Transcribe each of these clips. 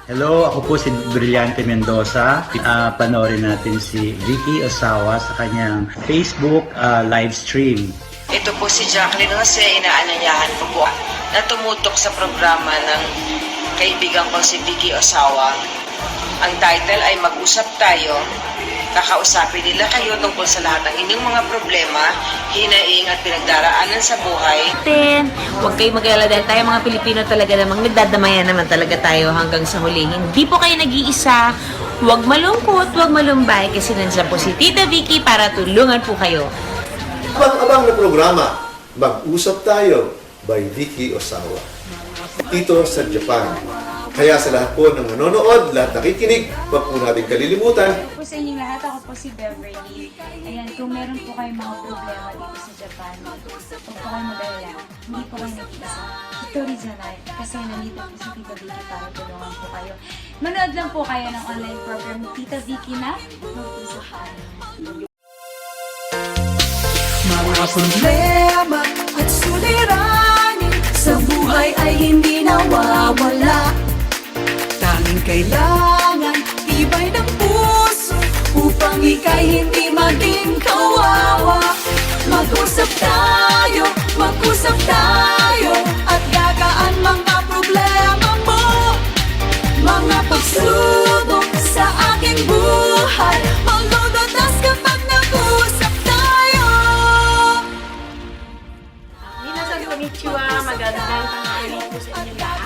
Hello, ako po si Brillante Mendoza. Panoorin natin si Vicky Osawa sa kanyang Facebook live stream. Ito po si Jacqueline Jose, inaanyayahan ko po na tumutok sa programa ng kaibigan ko si Vicky Osawa. Ang title ay Mag-usap Tayo. Kakausapin nila kayo tungkol sa lahat ng inyong mga problema, hinaing at pinagdaraanan sa buhay. Huwag kayong mag-alala dahil tayo mga Pilipino talaga namang nagdadamayan naman talaga tayo hanggang sa huli. Hindi po kayo nag-iisa. Huwag malungkot, huwag malumbay kasi nandiyan po si Tita Vicky para tulungan po kayo. Abang-abang na programa, Mag-usap Tayo by Vicky Osawa. Dito sa Japan. Kaya sa lahat po ng nanonood, lahat nakikinig, huwag po natin kalilimutan. Po sa inyong lahat, ako po si Beverly. Ayan, kung meron po kayong mga problema dito sa Japan, huwag po kayong mag-alala. Hindi po kayo nag-iisa. Ito original. Kasi nandito po si Tita Vicky para tulungan po kayo. Manood lang po kayo ng online program ni Tita Vicky na Mag-usap Tayo. Mga problema at suliranin sa buhay ay hindi nawawala. Tanging kailangan tibay ng puso upang ika'y hindi maging kawawa. Mag-usap tayo at gagaan mga problema mo. Mga pagsubok sa aking buhay, maglulutas kapag nag-usap tayo. Minasan konnichiwa, magandang tanghali po sa inyo lahat.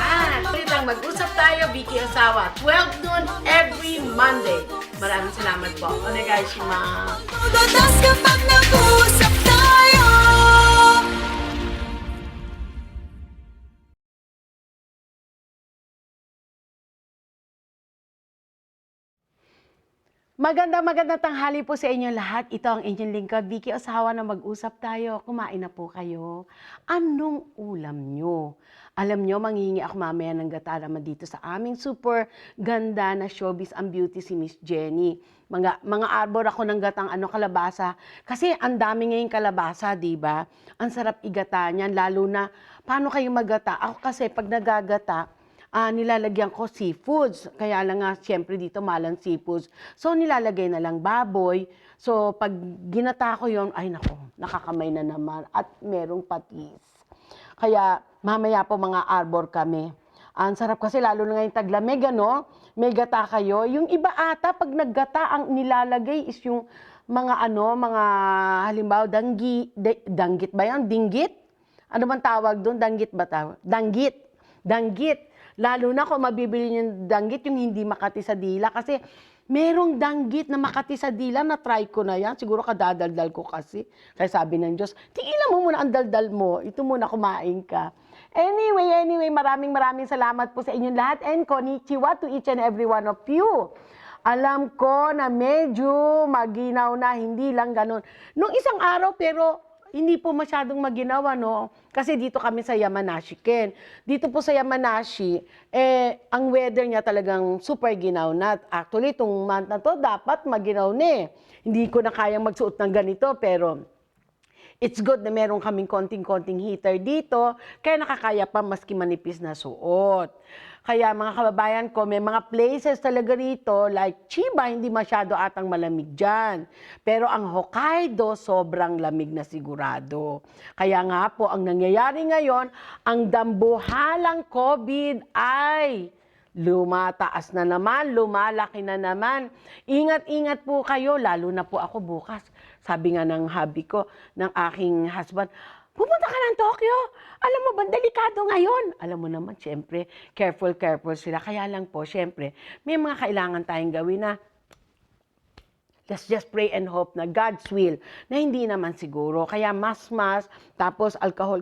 Ulit ang mag-usap tayo, Vicky Osawa, 12 noon every Monday. Maraming salamat po. Onegaishimasu. Maglulutas kapag nag-usap tayo. Magandang tanghali po sa inyo lahat. Ito ang inyong lingkod, Vicky Osawa, na mag-usap tayo. Kumain na po kayo. Anong ulam nyo? Alam nyo, manghihingi ako mamaya ng gata naman dito sa aming super ganda na showbiz and beauty si Miss Jenny. Mga arbor ako ng gatang kalabasa. Kasi ang dami ngayong kalabasa, di ba? Ang sarap igata niyan, lalo na paano kayo maggata? Ako kasi pag nagagata, nilalagyan ko seafoods. Kaya lang nga, siyempre dito malang seafoods. So, nilalagay na lang baboy. So, pag ginata ko yon, ay nako, nakakamay na naman. At merong patis. Kaya, mamaya po mga arbor kami. Ang sarap kasi, lalo na ngayon taglamig, may gata kayo. Yung iba ata, pag naggata, ang nilalagay is yung mga mga halimbawa, danggit ba yan? Dinggit? Ano man tawag doon? Danggit ba tawag? Danggit. Lalo na kung mabibili yung danggit, yung hindi makati sa dila. Kasi merong danggit na makati sa dila, na-try ko na yan. Siguro kadadaldal ko kasi. Kaya sabi ng Diyos, tigilan mo muna ang daldal mo. Ito muna, kumain ka. Anyway, maraming salamat po sa inyong lahat. And konnichiwa to each and every one of you. Alam ko na medyo maginaw na, hindi lang ganun. Nung isang araw, pero hindi po masyadong maginawa, Kasi dito kami sa Yamanashi, Ken. Dito po sa Yamanashi, ang weather niya talagang super ginaw na. Actually, itong month na to, dapat maginaw na. Hindi ko na kayang magsuot ng ganito, pero it's good na meron kaming konting-konting heater dito, kaya nakakaya pa maski manipis na suot. Kaya mga kababayan ko, may mga places talaga rito, like Chiba, hindi masyado atang malamig dyan. Pero ang Hokkaido, sobrang lamig na sigurado. Kaya nga po, ang nangyayari ngayon, ang dambuhalang COVID ay lumataas na naman, lumalaki na naman. Ingat-ingat po kayo, lalo na po ako bukas. Sabi nga ng hubby ko, ng aking husband, pumunta ka ng Tokyo. Alam mo ba, delikado ngayon. Alam mo naman, syempre, careful sila. Kaya lang po, syempre, may mga kailangan tayong gawin na let's just pray and hope na God's will, na hindi naman siguro. Kaya mas, tapos alcohol,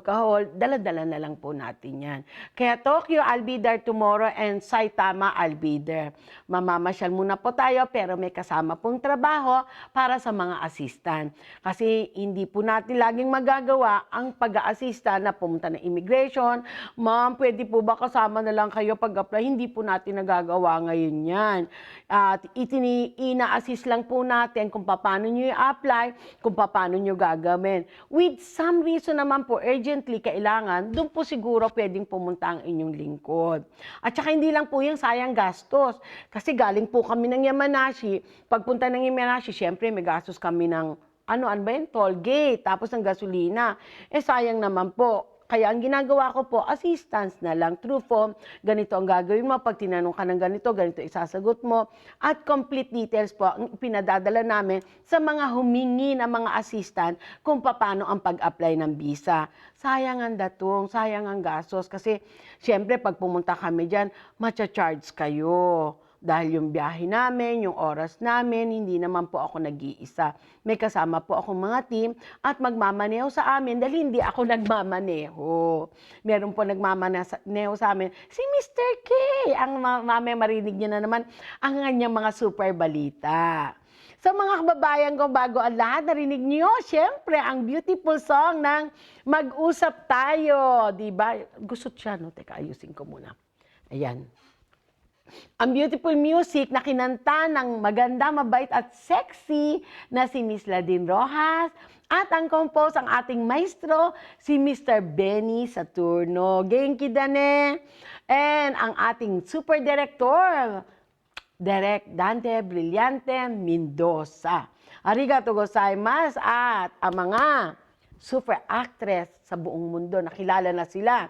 dala-dala na lang po natin yan. Kaya Tokyo, I'll be there tomorrow, and Saitama, I'll be there. Mamamasyal muna po tayo, pero may kasama pong trabaho para sa mga assistant. Kasi hindi po natin laging magagawa ang pag-a-assista na pumunta ng immigration. Ma'am, pwede po ba kasama na lang kayo pag-apply? Hindi po natin nagagawa ngayon yan. At ina-assist lang po natin natin kung paano nyo i-apply, kung paano nyo gagawin. With some reason naman po, urgently, kailangan, doon po siguro pwedeng pumunta ang inyong lingkod. At saka hindi lang po yung sayang gastos. Kasi galing po kami ng Yamanashi. Pagpunta ng Yamanashi, syempre may gastos kami ng ano ba yun? Toll gate, tapos ng gasolina. Sayang naman po. Kaya ang ginagawa ko po, assistance na lang through phone. Ganito ang gagawin mo. Pag tinanong ka ng ganito, ganito isasagot mo. At complete details po ang pinadadala namin sa mga humingi ng mga assistant kung paano ang pag-apply ng visa. Sayang ang datong, sayang ang gastos. Kasi syempre pag pumunta kami dyan, matcha-charge kayo. Dahil yung biyahe namin, yung oras namin, hindi naman po ako nag-iisa. May kasama po akong mga team at magmamaneho sa amin dahil hindi ako nagmamaneho. Meron po nagmamaneho sa amin, si Mr. K. Ang mamaya marinig niyo na naman ang kanyang mga super balita. Sa mga kababayan ko, bago ang lahat, narinig niyo, syempre, ang beautiful song ng Mag-usap Tayo. Diba? Gusot siya, no? Teka, ayusin ko muna. Ayan. Ang beautiful music na kinanta ng maganda, mabait at sexy na si Miss Ladine Rojas at ang compose ang ating maestro, si Mr. Benny Saturno. Genki dane! And ang ating super director, Direk Dante Brillante Mendoza. Arigato gozaimasu at ang mga super actress sa buong mundo, nakilala na sila.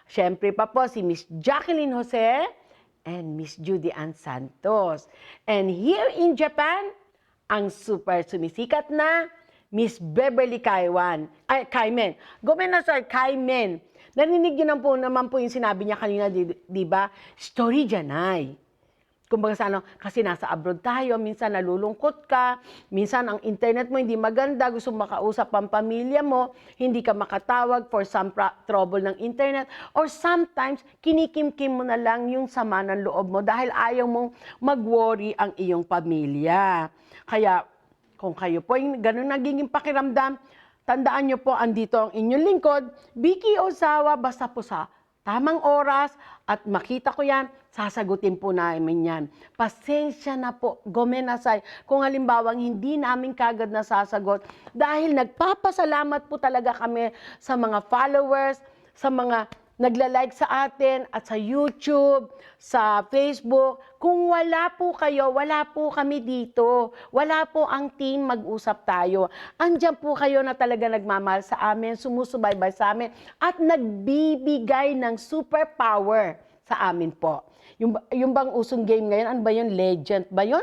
Siyempre pa po si Miss Jacqueline Jose and Miss Judy Ann Santos. And here in Japan, ang super sumisikat na Miss Beverly Kaimen. Kaimen. Narinig niyo naman po yung sinabi niya kanina, di ba? Story janai. Kumbaga sa ano, kasi nasa abroad tayo, minsan nalulungkot ka, minsan ang internet mo hindi maganda, gusto makausap ang pamilya mo, hindi ka makatawag for some trouble ng internet, or sometimes kinikimkim mo na lang yung sama ng loob mo dahil ayaw mong mag-worry ang iyong pamilya. Kaya kung kayo po yung ganun naging pakiramdam, tandaan nyo po, andito ang inyong lingkod, Vicky Ozawa, basta po sa tamang oras at makita ko yan, sasagutin po namin yan. Pasensya na po, gomenasay, kung halimbawang hindi namin kagad nasasagot dahil nagpapasalamat po talaga kami sa mga followers, sa mga nagla-like sa atin at sa YouTube, sa Facebook. Kung wala po kayo, wala po kami dito. Wala po ang team Mag-usap Tayo. Andiyan po kayo na talaga nagmamahal sa amin, sumusubaybay sa amin, at nagbibigay ng superpower sa amin po. Yung bang usong game ngayon, ano ba yun? Legend ba yun?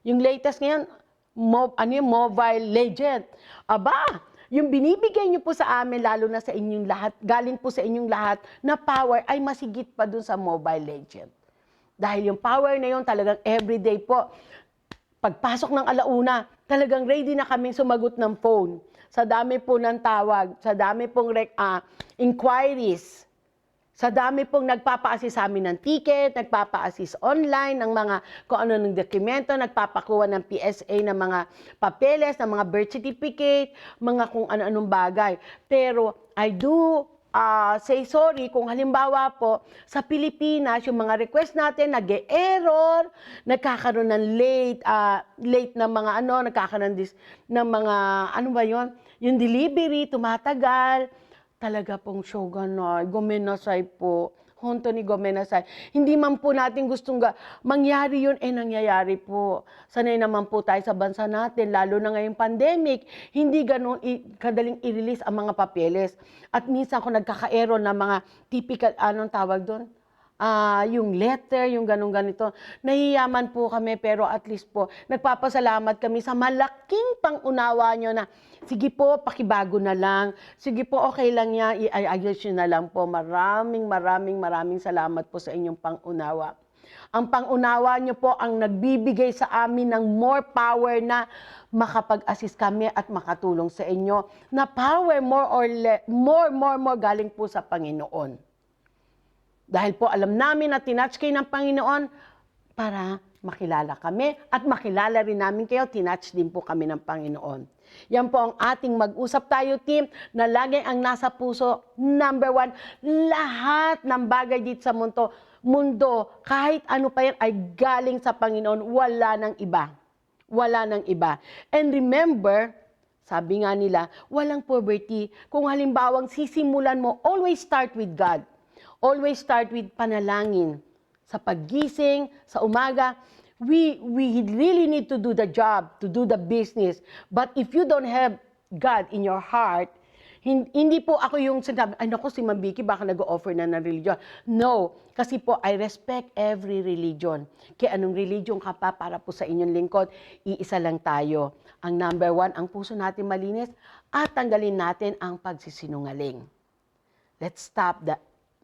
Yung latest ngayon, Mobile Legend. Aba, yung binibigay niyo po sa amin, lalo na sa inyong lahat, galing po sa inyong lahat, na power ay masigit pa dun sa Mobile Legend. Dahil yung power na yun talagang everyday po. Pagpasok ng alauna, talagang ready na kami sumagot ng phone. Sa dami po ng tawag, sa dami pong inquiries, sa dami pong nagpapa-assist sa amin ng ticket, nagpapa-assist online ng mga kung ano ng dokumento, nagpapakuha ng PSA ng mga papeles, ng mga birth certificate, mga kung ano-anong bagay. Pero I do say sorry kung halimbawa po sa Pilipinas, yung mga request natin nag-e-error, nagkakaroon ng late na mga nagkakaroon ng mga ano ba yon, yung delivery tumatagal. Talaga pong shogunay, gomenasay po. Honto ni gomenasay. Hindi man po natin gustong mangyari yun, nangyayari po. Sanay naman po tayo sa bansa natin, lalo na ngayong pandemic, hindi ganun kadaling i-release ang mga papeles. At minsan kung nagkaka-error na mga typical, anong tawag doon? Yung letter, yung ganun-ganito. Nahiyaman po kami, pero at least po, nagpapasalamat kami sa malaking pangunawa nyo na, sige po, pakibago na lang. Sige po, okay lang yan, i-ayos nyo na lang po. Maraming salamat po sa inyong pangunawa. Ang pangunawa nyo po ang nagbibigay sa amin ng more power na makapag-assist kami at makatulong sa inyo. Na power more galing po sa Panginoon. Dahil po alam namin na tinouch kayo ng Panginoon para makilala kami at makilala rin namin kayo, tinouch din po kami ng Panginoon. Yan po ang ating Mag-usap Tayo team na lagi ang nasa puso, number one, lahat ng bagay dito sa mundo, kahit ano pa yan ay galing sa Panginoon, wala nang iba. Wala nang iba. And remember, sabi nga nila, walang poverty. Kung halimbawang sisimulan mo, always start with God. Always start with panalangin. Sa paggising, sa umaga, we really need to do the job, to do the business. But if you don't have God in your heart, hindi po ako yung sinabi, ay naku, si Ma'am Vicky baka nag-offer na ng religion. No, kasi po I respect every religion. Kaya anong religion ka pa para po sa inyong lingkod, iisa lang tayo. Ang number one, ang puso natin malinis at tanggalin natin ang pagsisinungaling. Let's stop the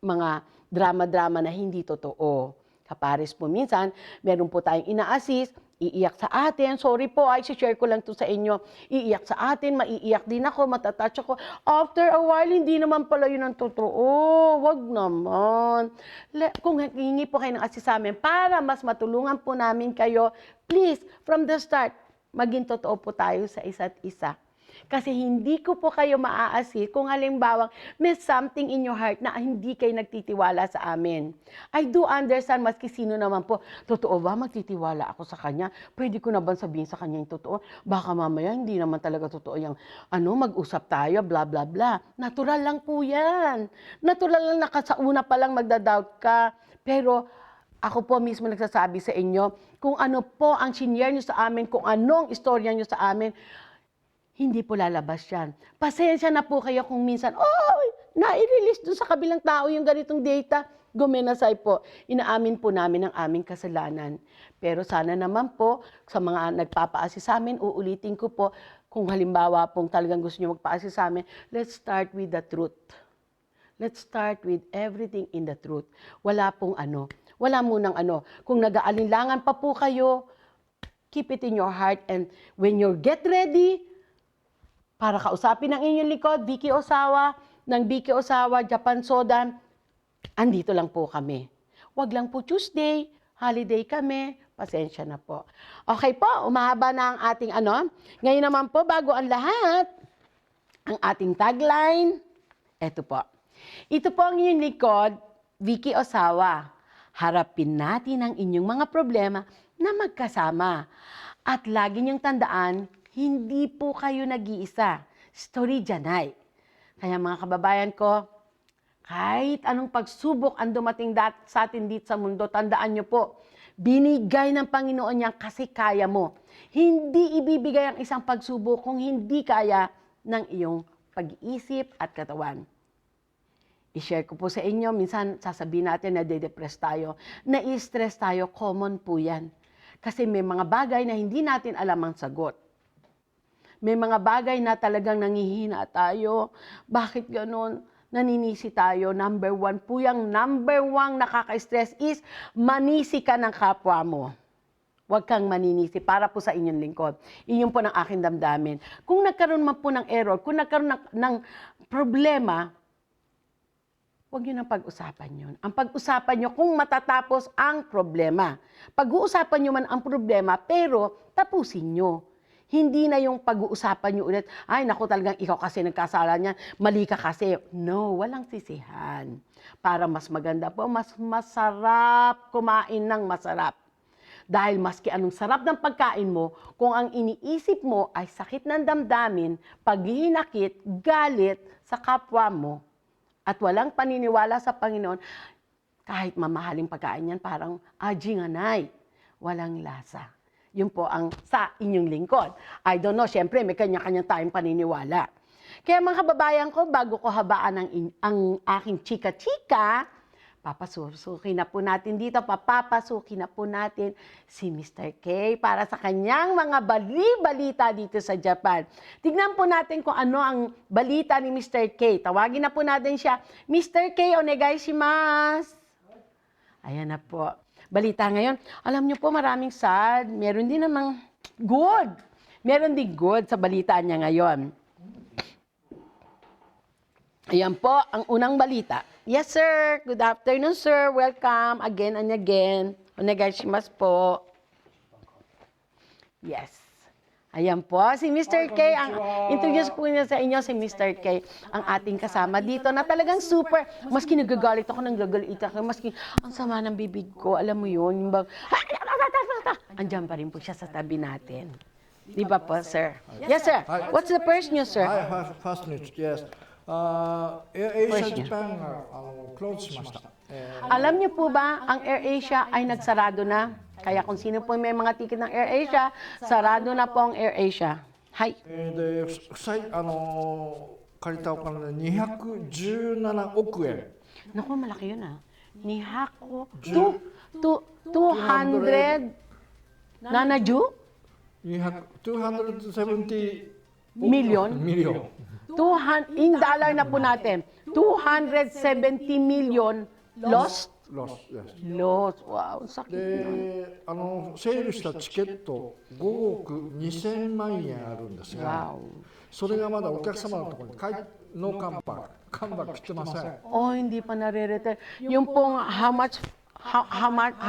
mga drama-drama na hindi totoo. Kapares po minsan, meron po tayong ina-assist, iiyak sa atin. Sorry po, share ko lang to sa inyo. Iiyak sa atin, maiiyak din ako, matatouch ako. After a while, hindi naman pala yun ang totoo. Wag naman. Kung hingi po kayo ng assist sa amin, para mas matulungan po namin kayo, please, from the start, maging totoo po tayo sa isa't isa. Kasi hindi ko po kayo maa-assist kung halimbawa may something in your heart na hindi kayo nagtitiwala sa amin. I do understand, maski sino naman po, totoo ba magtitiwala ako sa kanya? Pwede ko na ba sabihin sa kanya yung totoo? Baka mamaya hindi naman talaga totoo yung mag-usap tayo, bla bla bla. Natural lang po yan. Natural lang na sa una pa lang magda-doubt ka. Pero ako po mismo nagsasabi sa inyo, kung ano po ang shinare nyo sa amin, kung anong istorya nyo sa amin, hindi po lalabas yan. Pasensya na po kayo kung minsan, nai-release doon sa kabilang tao yung ganitong data. Gumenasay po. Inaamin po namin ang aming kasalanan. Pero sana naman po, sa mga nagpapa-assist sa amin, uulitin ko po, kung halimbawa pong talagang gusto nyo magpa-assist sa amin, let's start with the truth. Let's start with everything in the truth. Wala pong wala munang Kung nag-aalinlangan pa po kayo, keep it in your heart, and when you get ready, para kausapin ng inyong likod, Vicky Osawa, ng Vicky Osawa, Japan Soda, andito lang po kami. Wag lang po Tuesday, holiday kami, pasensya na po. Okay po, umahaba na ang ating Ngayon naman po, bago ang lahat, ang ating tagline, eto po. Ito po ang inyong likod, Vicky Osawa. Harapin natin ang inyong mga problema na magkasama. At lagi niyong tandaan, hindi po kayo nag-iisa. Story Janay. Kaya mga kababayan ko, kahit anong pagsubok ang dumating sa atin dito sa mundo, tandaan nyo po, binigay ng Panginoon yan kasi kaya mo. Hindi ibibigay ang isang pagsubok kung hindi kaya ng iyong pag-iisip at katawan. I-share ko po sa inyo, minsan sasabihin natin na de-depress tayo, na-stress tayo, common po yan. Kasi may mga bagay na hindi natin alam ang sagot. May mga bagay na talagang nangihina tayo. Bakit ganon? Naninisi tayo. Number one po yung number one nakaka-stress is manisi ka ng kapwa mo. Huwag kang maninisi para po sa inyong lingkod. Iyon po ng aking damdamin. Kung nagkaroon man po ng error, kung nagkaroon ng problema, huwag nyo nang pag-usapan yun. Ang pag-usapan nyo kung matatapos ang problema. Pag-uusapan nyo man ang problema, pero tapusin nyo. Hindi na yung pag-uusapan nyo ulit, ay naku talagang ikaw kasi nagkasala niyan, mali ka kasi. No, walang sisihan. Para mas maganda po, mas masarap kumain ng masarap. Dahil maski anong sarap ng pagkain mo, kung ang iniisip mo ay sakit ng damdamin, paghihinakit, galit sa kapwa mo, at walang paniniwala sa Panginoon, kahit mamahaling pagkain yan, parang ajinganay, walang lasa. Yun po ang sa inyong lingkod. I don't know, syempre may kanya-kanya tayong paniniwala. Kaya mga kababayan ko, bago ko habaan ang aking chika-chika, papasukin na po natin dito, papapasukin na po natin si Mr. K para sa kanyang mga bali-balita dito sa Japan. Tignan po natin kung ano ang balita ni Mr. K. Tawagin na po natin siya. Mr. K, onegai shimasu. Ayan na po. Balita ngayon, alam niyo po maraming sad. Meron din namang good. Meron din good sa balita niya ngayon. Ayan po, ang unang balita. Yes, sir. Good afternoon, sir. Welcome again and again. Onegai shimasu po. Yes. Ayan po, si Mr. K, introduce po niya sa inyo si Mr. K, ang ating kasama dito na talagang super, maski nagagalit ako, nagagalit ako, maski ang sama ng bibig ko, alam mo yun, yung bang, andyan pa rin po siya sa tabi natin. Di ba po, sir? Yes, sir. What's the first news, sir? First news, yes. AirAsia First Japan がclose しました。 Alam niyo po ba, ang AirAsia ay nagsarado na? Kaya kung sino po may mga ticket ng AirAsia, sarado na po ang AirAsia. Hi. で、負債借りたお金で217億円。 Naku, malaki yun ah. Ni Hako, 200, Nanaju? 270 Million? million. 200, in dollar na po natin, 270 million lost? Lost, yes. Lost. Wow, sakit na. で、セールしたチケット5億2000万円あるんですが、 Wow. それがまだお客様のところにノーカンパー、カンバー来てません。 Oh, hindi pa nare-return. Yung pong how much, how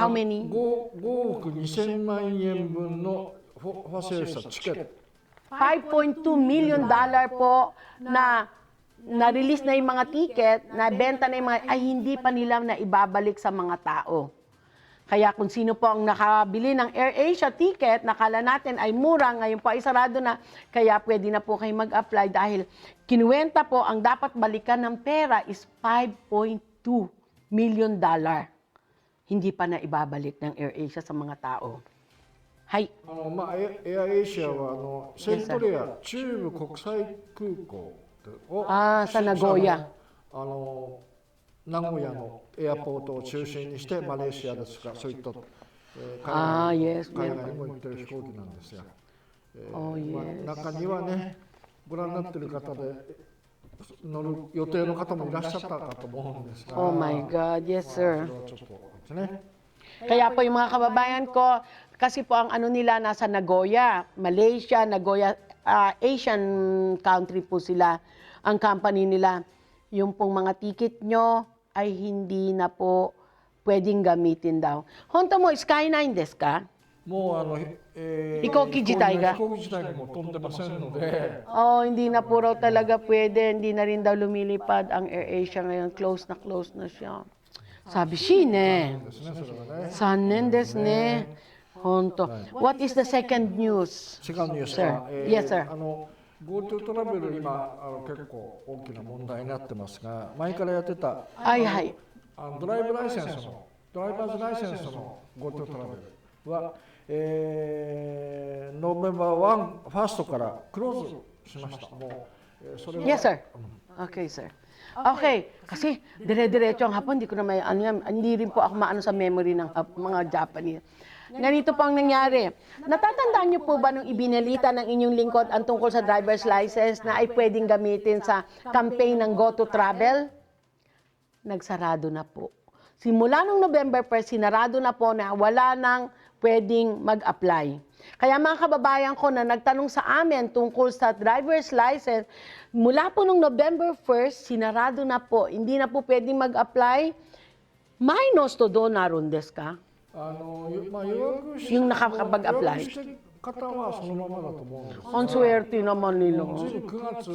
many? 5億2000万円分のファセールしたチケット。 $5.2 million po na na-release na yung mga ticket, na benta na yung mga, ay hindi pa nila na ibabalik sa mga tao. Kaya kung sino po ang nakabili ng AirAsia ticket, nakala natin ay mura, ngayon po ay sarado na, kaya pwede na po kayo mag-apply dahil kinuwenta po ang dapat balikan ng pera is $5.2 million. Hindi pa na ibabalik ng AirAsia sa mga tao. Hi. エアエーシアはセントレア中部国際空港を sa Nagoya. 名古屋のエアポートを中心にしてマレーシアですか、そういった、yes, 海外にも行ってる飛行機なんですが、 Oh, yes. 中にはね、ご覧になってる方で乗る予定の方もいらっしゃったかと思うんですが、 Oh my God, yes, sir. それはちょっとですね。 Kaya po yung mga kababayan ko, kasi po ang ano nila nasa Nagoya, Malaysia, Nagoya, Asian country po sila, ang company nila. Yung pong mga ticket nyo ay hindi na po pwedeng gamitin daw. Honto mo, Sky9 desu ka? もう飛行機自体が飛行機自体がもう飛んでませんので、 Oh, hindi na po raw talaga pwede. Hindi na rin daw lumilipad ang AirAsia ngayon. Close na siya. Sabi siya, ne. ですね、それはね。 Sannen desu ne. Honto. What is the second news? セカンドニュース Sir. は、 Yes, sir. GoTo トラベル今結構大きな問題になってますが、前からやってた Ay, hay. ドライブライセンスのドライバーズライセンスの GoTo トラベルは、ノベンバー1ファーストからクローズしました。もう、それは Yes, sir. Okay, sir. Okay, kasi dire-diretso ang hapon, hindi ko na may, hindi rin po ako maano sa memory ng mga Japanese. Ganito po ang nangyari. Natatandaan niyo po ba nung ibinalita ng inyong lingkod ang tungkol sa driver's license na ay pwedeng gamitin sa campaign ng GoTo Travel? Nagsarado na po. Simula nung November 1st, sinarado na po na wala nang pwedeng mag-apply. Kaya mga kababayan ko na nagtanong sa amin tungkol sa driver's license, mula po nung November 1st, sinarado na po. Hindi na po pwedeng mag-apply. Minus to do naroon desu ka? 予約して Yung nakakapag-apply. 予約してる方はそのままだと思うんです。 Ang swerte naman nila. 9月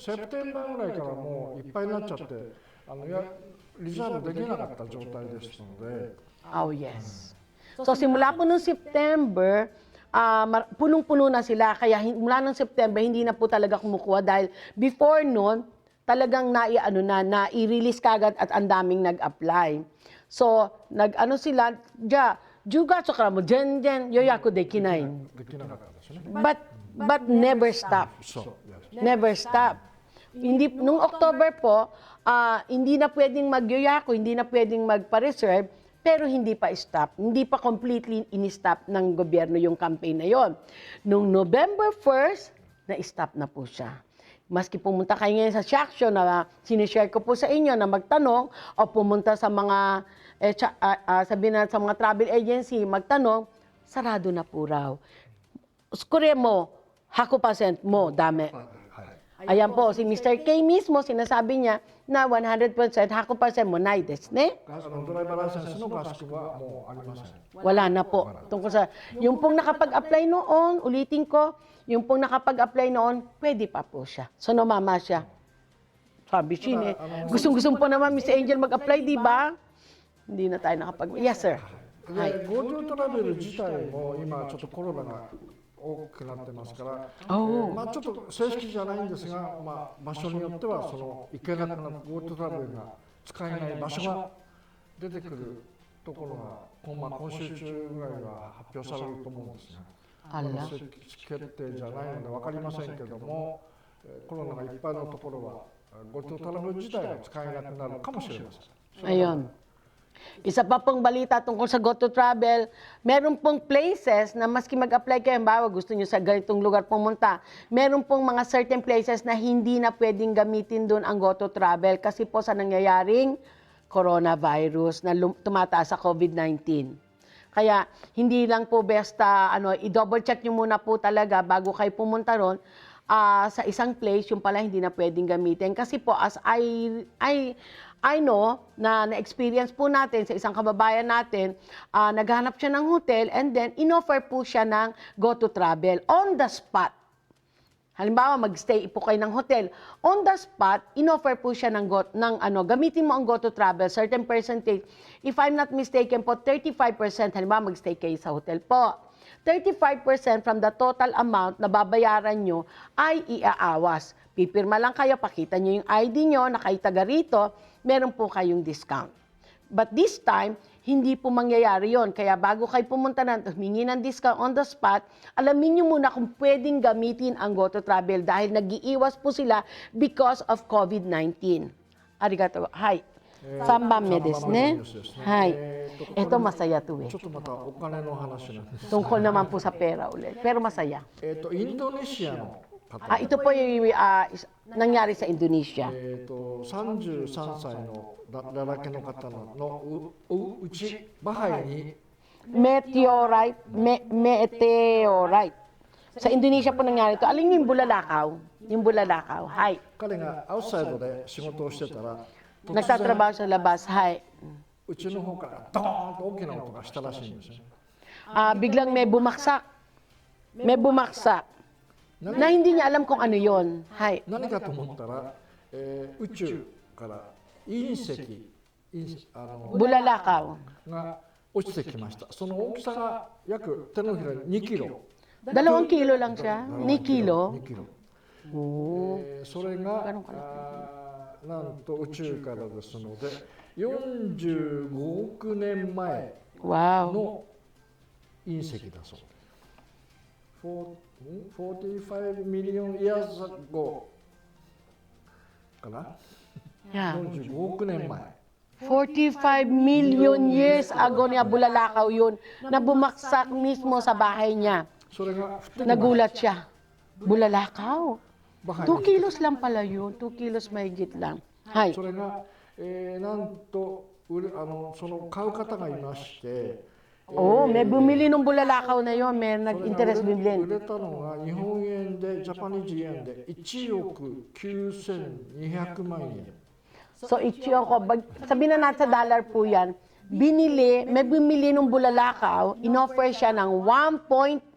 セプテンバーぐらいからもういっぱいになっちゃってリザーブできなかった状態ですので、 Oh, yes. So, simula po nung September, punong-puno na sila. Kaya mula nung September, hindi na po talaga kumukuha dahil before noon, talagang nai-release kagad at ang daming nag-apply. So, sila, juga tsaka mo, jen, yoyaku dekinai. できなかったですね。 But never stop. そう、yes. Never stop. Hindi, nung October po, hindi na pwedeng magyoyaku, hindi na pwedeng magpa-reserve, pero hindi pa stop. Hindi pa completely in-stop ng gobyerno yung campaign na yon. Nung November 1st, na-stop na po siya. Maski pumunta kayo ngayon sa Shaksho na sinishare ko po sa inyo na magtanong o pumunta sa mga, sabihin na sa mga travel agency, magtanong, sarado na po raw. Skure mo, 100% mo, dame. Ayan po, si Mr. K mismo, sinasabi niya na 100% 100%もないですね。ドライバーライセンスの合宿はもうありません。 Wala na po. Tungkol sa, yung pong nakapag-apply noon, ulitin ko, yung pong nakapag-apply noon, pwede pa po siya. So, namama siya. Sabi siya, gustong-gustong po naman, Miss Angel, mag-apply, di ba? Hindi na tayo nakapag... Yes, sir. で GoTo トラベル自体も今ちょっとコロナが多くなってますから、まあちょっと正式じゃないんですが、まあ場所によってはその行けなくなる GoTo トラベルが使えない場所が出てくるところが今週中ぐらいは発表されると思うんですね。あら。正式決定じゃないので分かりませんけども、コロナがいっぱいのところは GoTo トラベル自体が使えなくなるかもしれません。 Ayun. Isa pa pong balita tungkol sa GoTo Travel, meron pong places na maski mag-apply kayo, bawa gusto nyo sa ganitong lugar pumunta, meron pong mga certain places na hindi na pwedeng gamitin doon ang GoTo Travel kasi po sa nangyayaring coronavirus na tumataas sa COVID-19. Kaya hindi lang po basta i-double check nyo muna po talaga bago kayo pumunta ron sa isang place, yung pala hindi na pwedeng gamitin. Kasi po as I know na na-experience po natin sa isang kababayan natin, naghanap siya ng hotel and then in-offer po siya ng GoTo Travel on the spot. Halimbawa, mag-stay po kayo ng hotel. On the spot, in-offer po siya ng gamitin mo ang GoTo Travel, certain percentage. If I'm not mistaken po, 35%, halimbawa, mag-stay kayo sa hotel po. 35% from the total amount na babayaran nyo ay iaawas. Pipirma lang kayo, pakita nyo yung ID nyo, na kayo taga rito, meron po kayong discount. But this time, hindi po mangyayari yon. Kaya bago kayo pumunta na humingi ng discount on the spot, alamin nyo muna kung pwedeng gamitin ang GoTo Travel dahil nag-iiwas po sila because of COVID-19. Arigato. Hi. Sanbanme desu ne. Hi. Ito masaya to eh. ちょっとまたお金の話なんです。 Tungkol naman po sa pera ulit. Pero masaya. インドネシアの方、Ito po yung nangyari sa Indonesia. 33歳のlalakiの方のうちバハイに Meteorite. Meteorite. Sa Indonesia po nangyari ito. Alin yung bulalakaw? Yung bulalakaw. Hi. 彼がアウトサイドで仕事をしてたら、 Nagtatrabaho sa labas. Hi. うちの方からドーンと大きな音がしたらしいんですよ。 Biglang may bumaksak. May bumaksak. Na hindi niya alam kung ano yon. Hi. 何かと思ったら、宇宙から隕石 Bulalakaw. が落ちてきました。その大きさが約手のひら2キロ。 2 kilo lang siya. 2 kilo. 2キロ。それがなんと宇宙からですので45億年前 Wow. の隕石だそうです。45 million years ago かな Yeah. 45億年前 45 million years ago niya bulalakaw yun na bumaksak mismo sa bahay niya. それが降ってきました。 Nagulat siya. Bulalakaw. バハイ 2 kilos lang pala yun. 2 kilos mahigit lang. Hi. それが、なんとその買う方がいまして、 May bumili ng bulalakaw na yun. May nag-interest 売 bibili. れたのが日本円でジャパニーズ円で1億9200万円。 So, Ichiyoko, sabihin na natin sa dollar po yan, may bumili ng bulalakaw, in-offer siya ng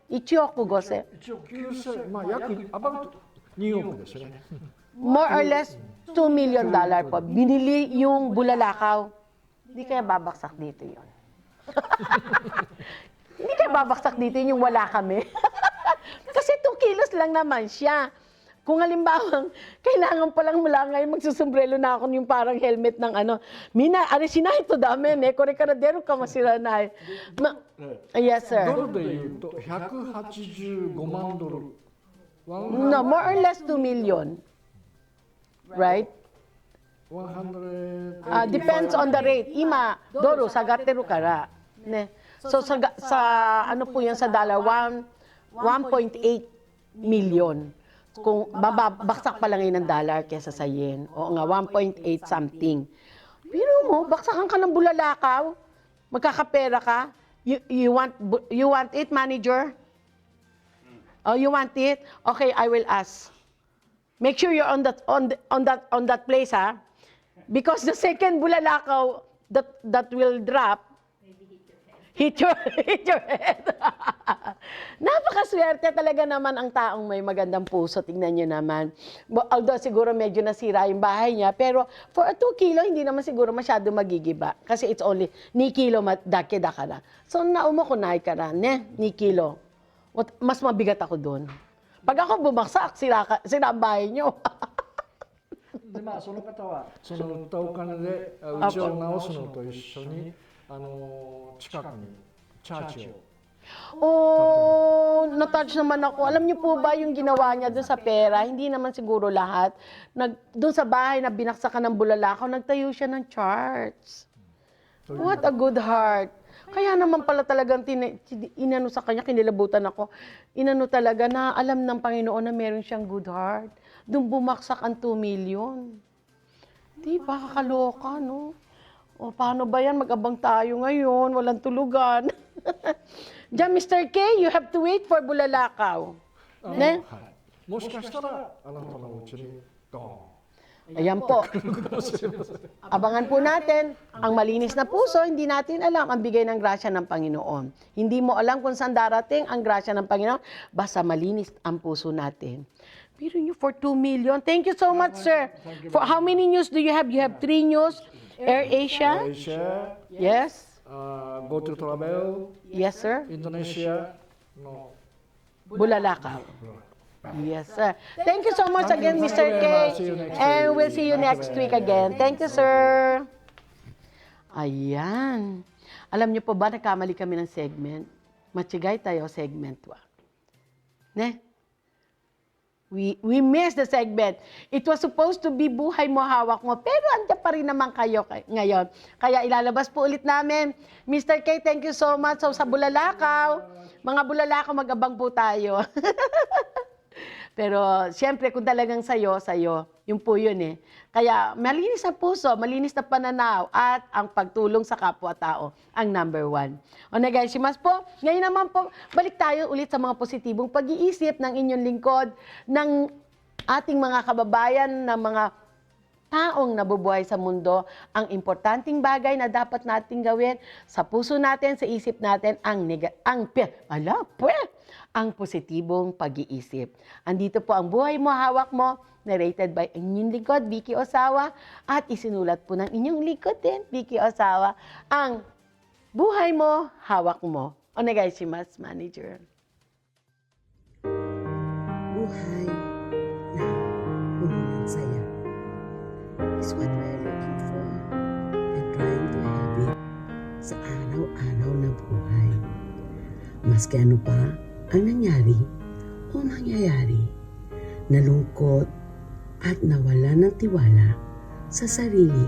Ichiyoko, Gose. 1億9000、まあ約アバウト2億ですね。 More or less, $2 million po. Binili yung bulalakaw. Hindi kaya babaksak dito yun. Hindi kaya babaksak dito yung wala kami. Kasi 2 kilos lang naman siya. Kung halimbawa, kailangan pa lang mula ngayon magsusumbrelo na ako yung parang helmet ng Mina, arisina ito dami, ne? Kore karadero ka masira na. Yes, sir. ドルで言うと185万ドル。 No, more or less 2 million. Right? 100 Depends on the rate. Ima, doro, sagateru kara. Ne? So, sa ano po yan sa dollar? 1.8 million. Kung baksak pa lang yun ng dollar kesa sa yen. O nga, 1.8 something. Pero mo, baksakan ka ng bulalakaw. Magkakapera ka. You want it, manager? Oh, you want it? Okay, I will ask. Make sure you're on that place, ha? Because the second bulalakaw that will drop, hit your head. Napakaswerte talaga naman ang taong may magandang puso. Tingnan nyo naman. Although siguro medyo nasira yung bahay niya, pero for a 2 kilo, hindi naman siguro masyado magigiba. Kasi it's only ni kilo dake da ka na. So naumo ko na ka na, ni kilo. Mas mabigat ako doon. Pag ako bumaksak, sira ang bahay nyo. でまあその方はその売ったお金でうちを直すのと一緒に近くにチャーチを Oh, na-touch naman ako. Alam niyo po ba yung ginawa niya doon sa pera? Hindi naman siguro lahat. Doon sa bahay na binaksakan ng bulalakaw, nagtayo siya ng charts. What a good heart. Kaya naman pala talagang inano sa kanya, kinilabutan ako. Inano talaga na alam ng Panginoon na meron siyang good heart. Doon bumaksak ang 2 million. Di ba, kakaloka, no? O paano ba yan? Mag-abang tayo ngayon. Walang tulugan. Diyan, Mr. K, you have to wait for bulalakaw. Ne? もしかしたらあなたのうちにドーン Ayan po. Abangan po natin. Ang malinis na puso, hindi natin alam ang bigay ng grasya ng Panginoon. Hindi mo alam kung saan darating ang grasya ng Panginoon, basta malinis ang puso natin. Pero you for 2 million. Thank you so much, sir. For how many news do you have? You have 3 news. Air Asia? Asia, Yes. Go to Travel, Yes, sir. Indonesia no Bulalakaw. Yes, sir. Thank you so much again, Mr. K. And we'll see you next week again. Thank you, sir. Ayan. Alam niyo po ba, nagkamali kami ng segment? Matsigay tayo, segment 1. Ne? We missed the segment. It was supposed to be buhay mo, hawak mo. Pero andiyan pa rin naman kayo ngayon. Kaya ilalabas po ulit namin. Mr. K, thank you so much. So, sa bulalakaw, mga bulalakaw, mag-abang po tayo. Pero, siyempre, kung talagang sayo, yun po yun eh. Kaya, malinis na puso, malinis na pananaw, at ang pagtulong sa kapwa-tao, ang number 1. Onegaishimasu po. Ngayon naman po, balik tayo ulit sa mga positibong pag-iisip ng inyong lingkod, ng ating mga kababayan, ng mga taong nabubuhay sa mundo. Ang importanteng bagay na dapat nating gawin sa puso natin, sa isip natin, ang positibong pag-iisip. Andito po ang Buhay Mo, Hawak Mo, narrated by inyong lingkod, Vicky Osawa, at isinulat po ng inyong lingkod din, Vicky Osawa, ang Buhay Mo, Hawak Mo. Onegaishimasu, Manager. Buhay na puno ng saya is what we're looking for and trying to have it sa araw-araw na buhay. Maski ano pa ang nangyari o mangyayari, nalungkot at nawala ng tiwala sa sarili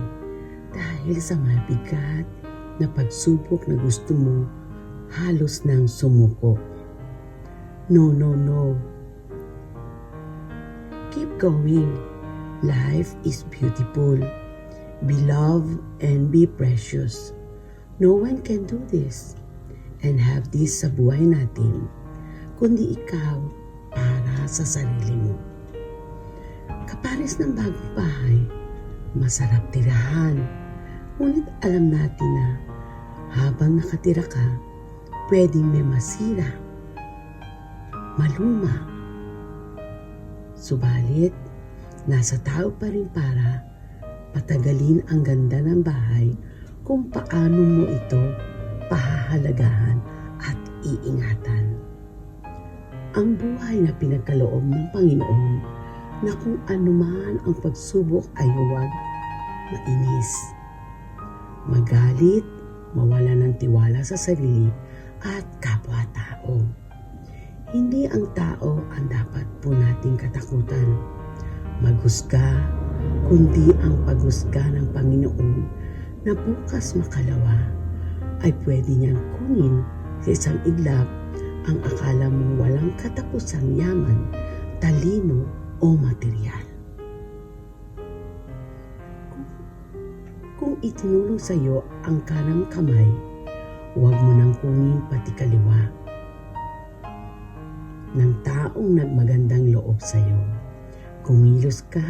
dahil sa mabigat na pagsubok na gusto mo halos nang sumuko. No, no, no. Keep going. Life is beautiful. Be loved and be precious. No one can do this and have this sa buhay natin, kundi ikaw para sa sarili mo. Kapares ng bagong bahay, masarap tirahan. Ngunit alam natin na habang nakatira ka, pwedeng may masira, maluma. Subalit, nasa tao pa rin para patagalin ang ganda ng bahay kung paano mo ito pahahalagahan at iingatan. Ang buhay na pinagkaloob ng Panginoon na kung anuman ang pagsubok ay huwag mainis, magalit, mawala ng tiwala sa sarili at kapwa-tao. Hindi ang tao ang dapat po nating katakutan, maghusga, kundi ang paghusga ng Panginoon na bukas makalawa ay pwede niyang kunin sa isang iglap ang akala mong walang katapusang yaman, talino o material. Kung itinulong sa iyo ang kanang kamay, huwag mo nang kunin pati kaliwa ng taong nagmagandang loob sa iyo. Kumilos ka,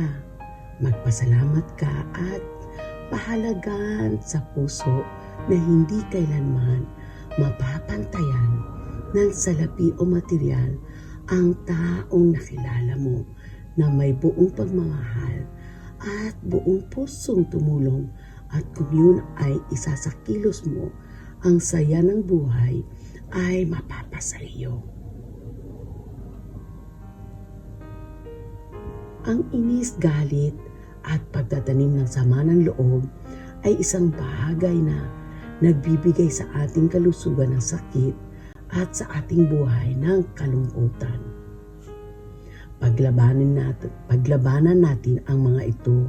magpasalamat ka at pahalagan sa puso na hindi kailanman mapapantayan ng salapi o material ang taong nakilala mo na may buong pagmamahal at buong pusong tumulong at kung yun ay isa sa kilos mo, ang saya ng buhay ay mapapasa iyo. Ang inis, galit at pagtatanim ng sama ng loob ay isang bagay na nagbibigay sa ating kalusugan ng sakit at sa ating buhay ng kalungkutan. Paglabanan natin ang mga ito,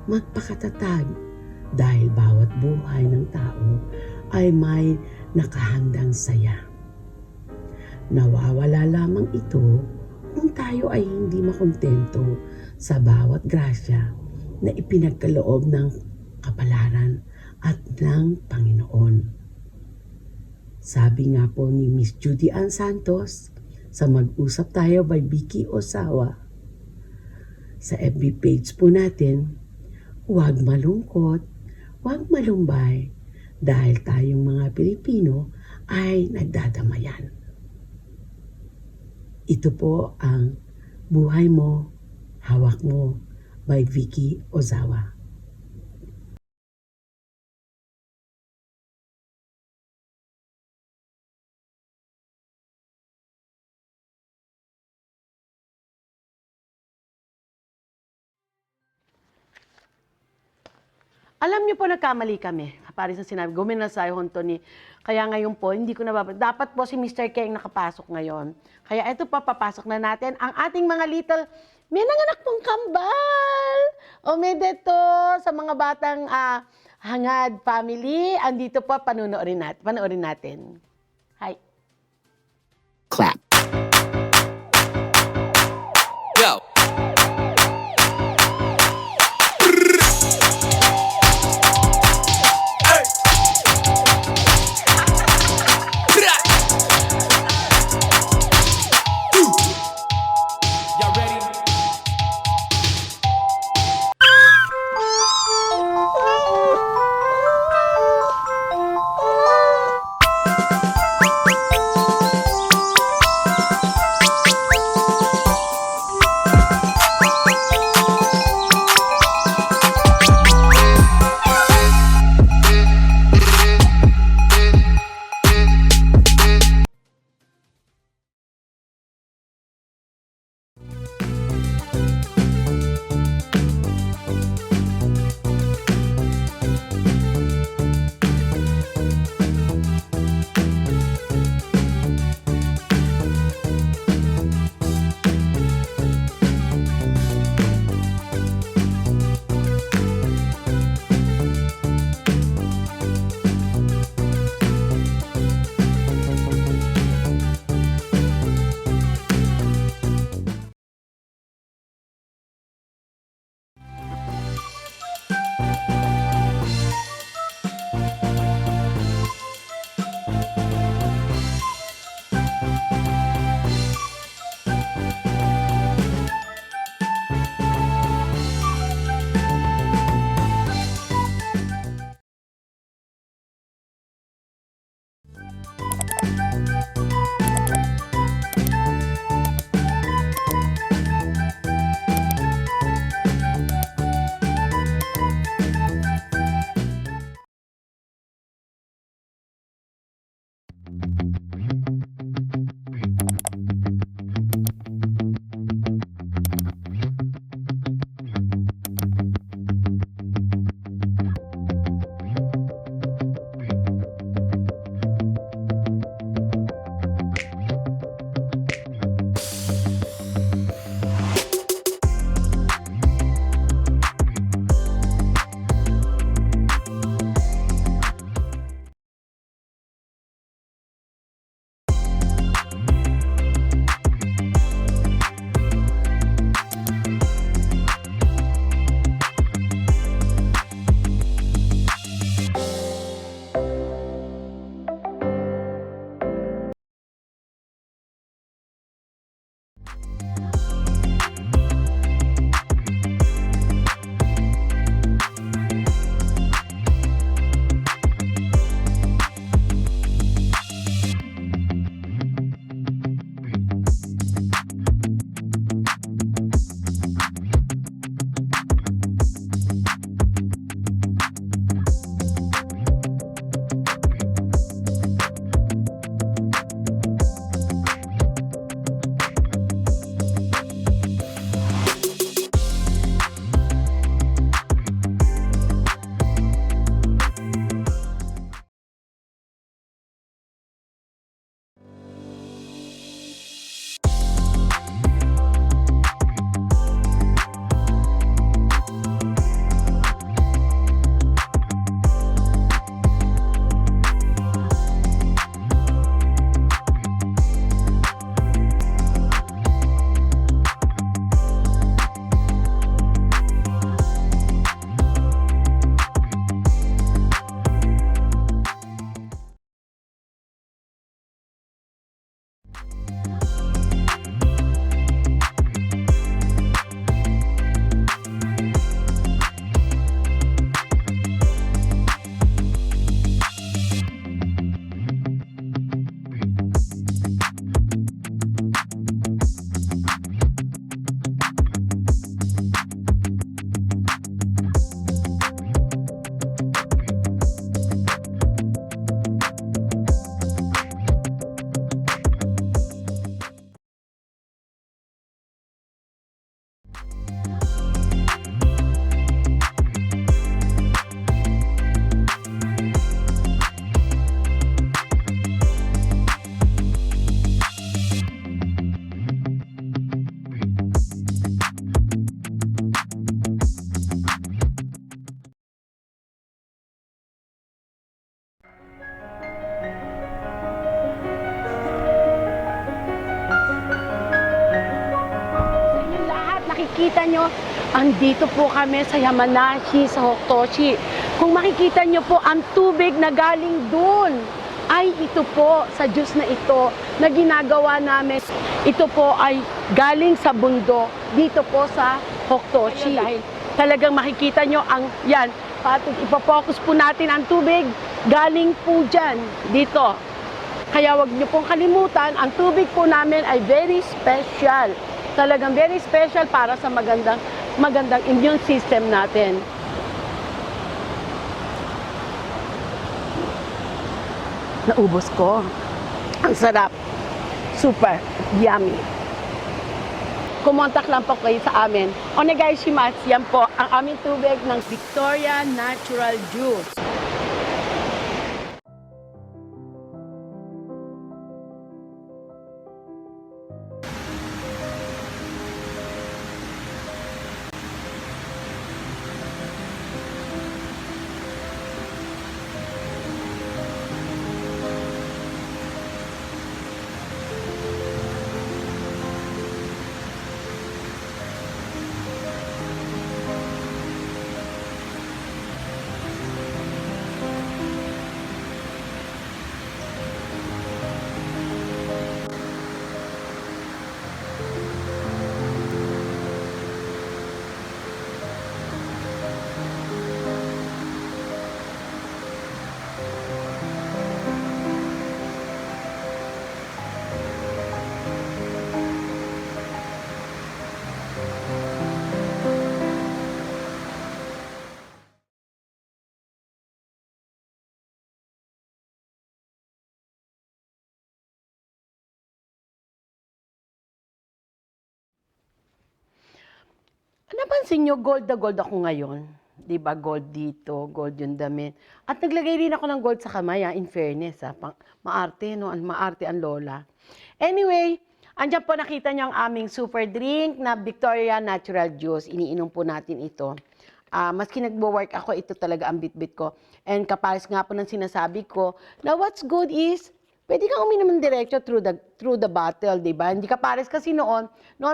magpakatatag dahil bawat buhay ng tao ay may nakahandang saya. Nawawala lamang ito kung tayo ay hindi makontento sa bawat grasya na ipinagkaloob ng kapalaran at ng Panginoon. Sabi nga po ni Miss Judy Ann Santos sa Mag-usap Tayo by Vicky Osawa sa FB page po natin, huwag malungkot, huwag malumbay dahil tayong mga Pilipino ay nagdadamayan. Ito po ang Buhay Mo, Hawak Mo by Vicky Ozawa. Alam niyo po, nagkamali kami. Paris na sinabi, guminasayo honto ni. Kaya ngayon po, hindi ko nababalik. Dapat po si Mr. K ang nakapasok ngayon. Kaya ito pa, papasok na natin ang ating mga little, may nanganak pong kambal. O may deto sa mga batang hangad family. Andito po, panoorin natin. Hi. Clap. Go. makikita nyo, andito po kami sa Yamanashi, sa Hokutoshi. Kung makikita nyo po, ang tubig na galing dun ay ito po, sa Diyos na ito, na ginagawa namin. Ito po ay galing sa bundok, dito po sa Hokutoshi. Dahil talagang makikita nyo, yan, ipopokus po natin ang tubig, galing po dyan, dito. Kaya wag nyo pong kalimutan, ang tubig po namin ay very special. Talagang very special para sa magandang immune system natin. Naubos ko. Ang sarap. Super yummy. Kumontak lang po kayo sa amin. Onegaishimasu, yan po ang aming tubig ng Victoria Natural Juice. Napansin nyo, gold na gold ako ngayon. Diba, gold dito, gold yung damit. At naglagay rin ako ng gold sa kamay, in fairness. Maarte, no? Maarte ang lola. Anyway, andyan po nakita nyo ang aming super drink na Victoria Natural Juice. Iniinom po natin ito. Maski nagbo-work ako, ito talaga ang bit-bit ko. And kapares nga po ng sinasabi ko, na what's good is, pwede kang uminom ng diretso through the bottle, di ba? Hindi ka pares kasi noon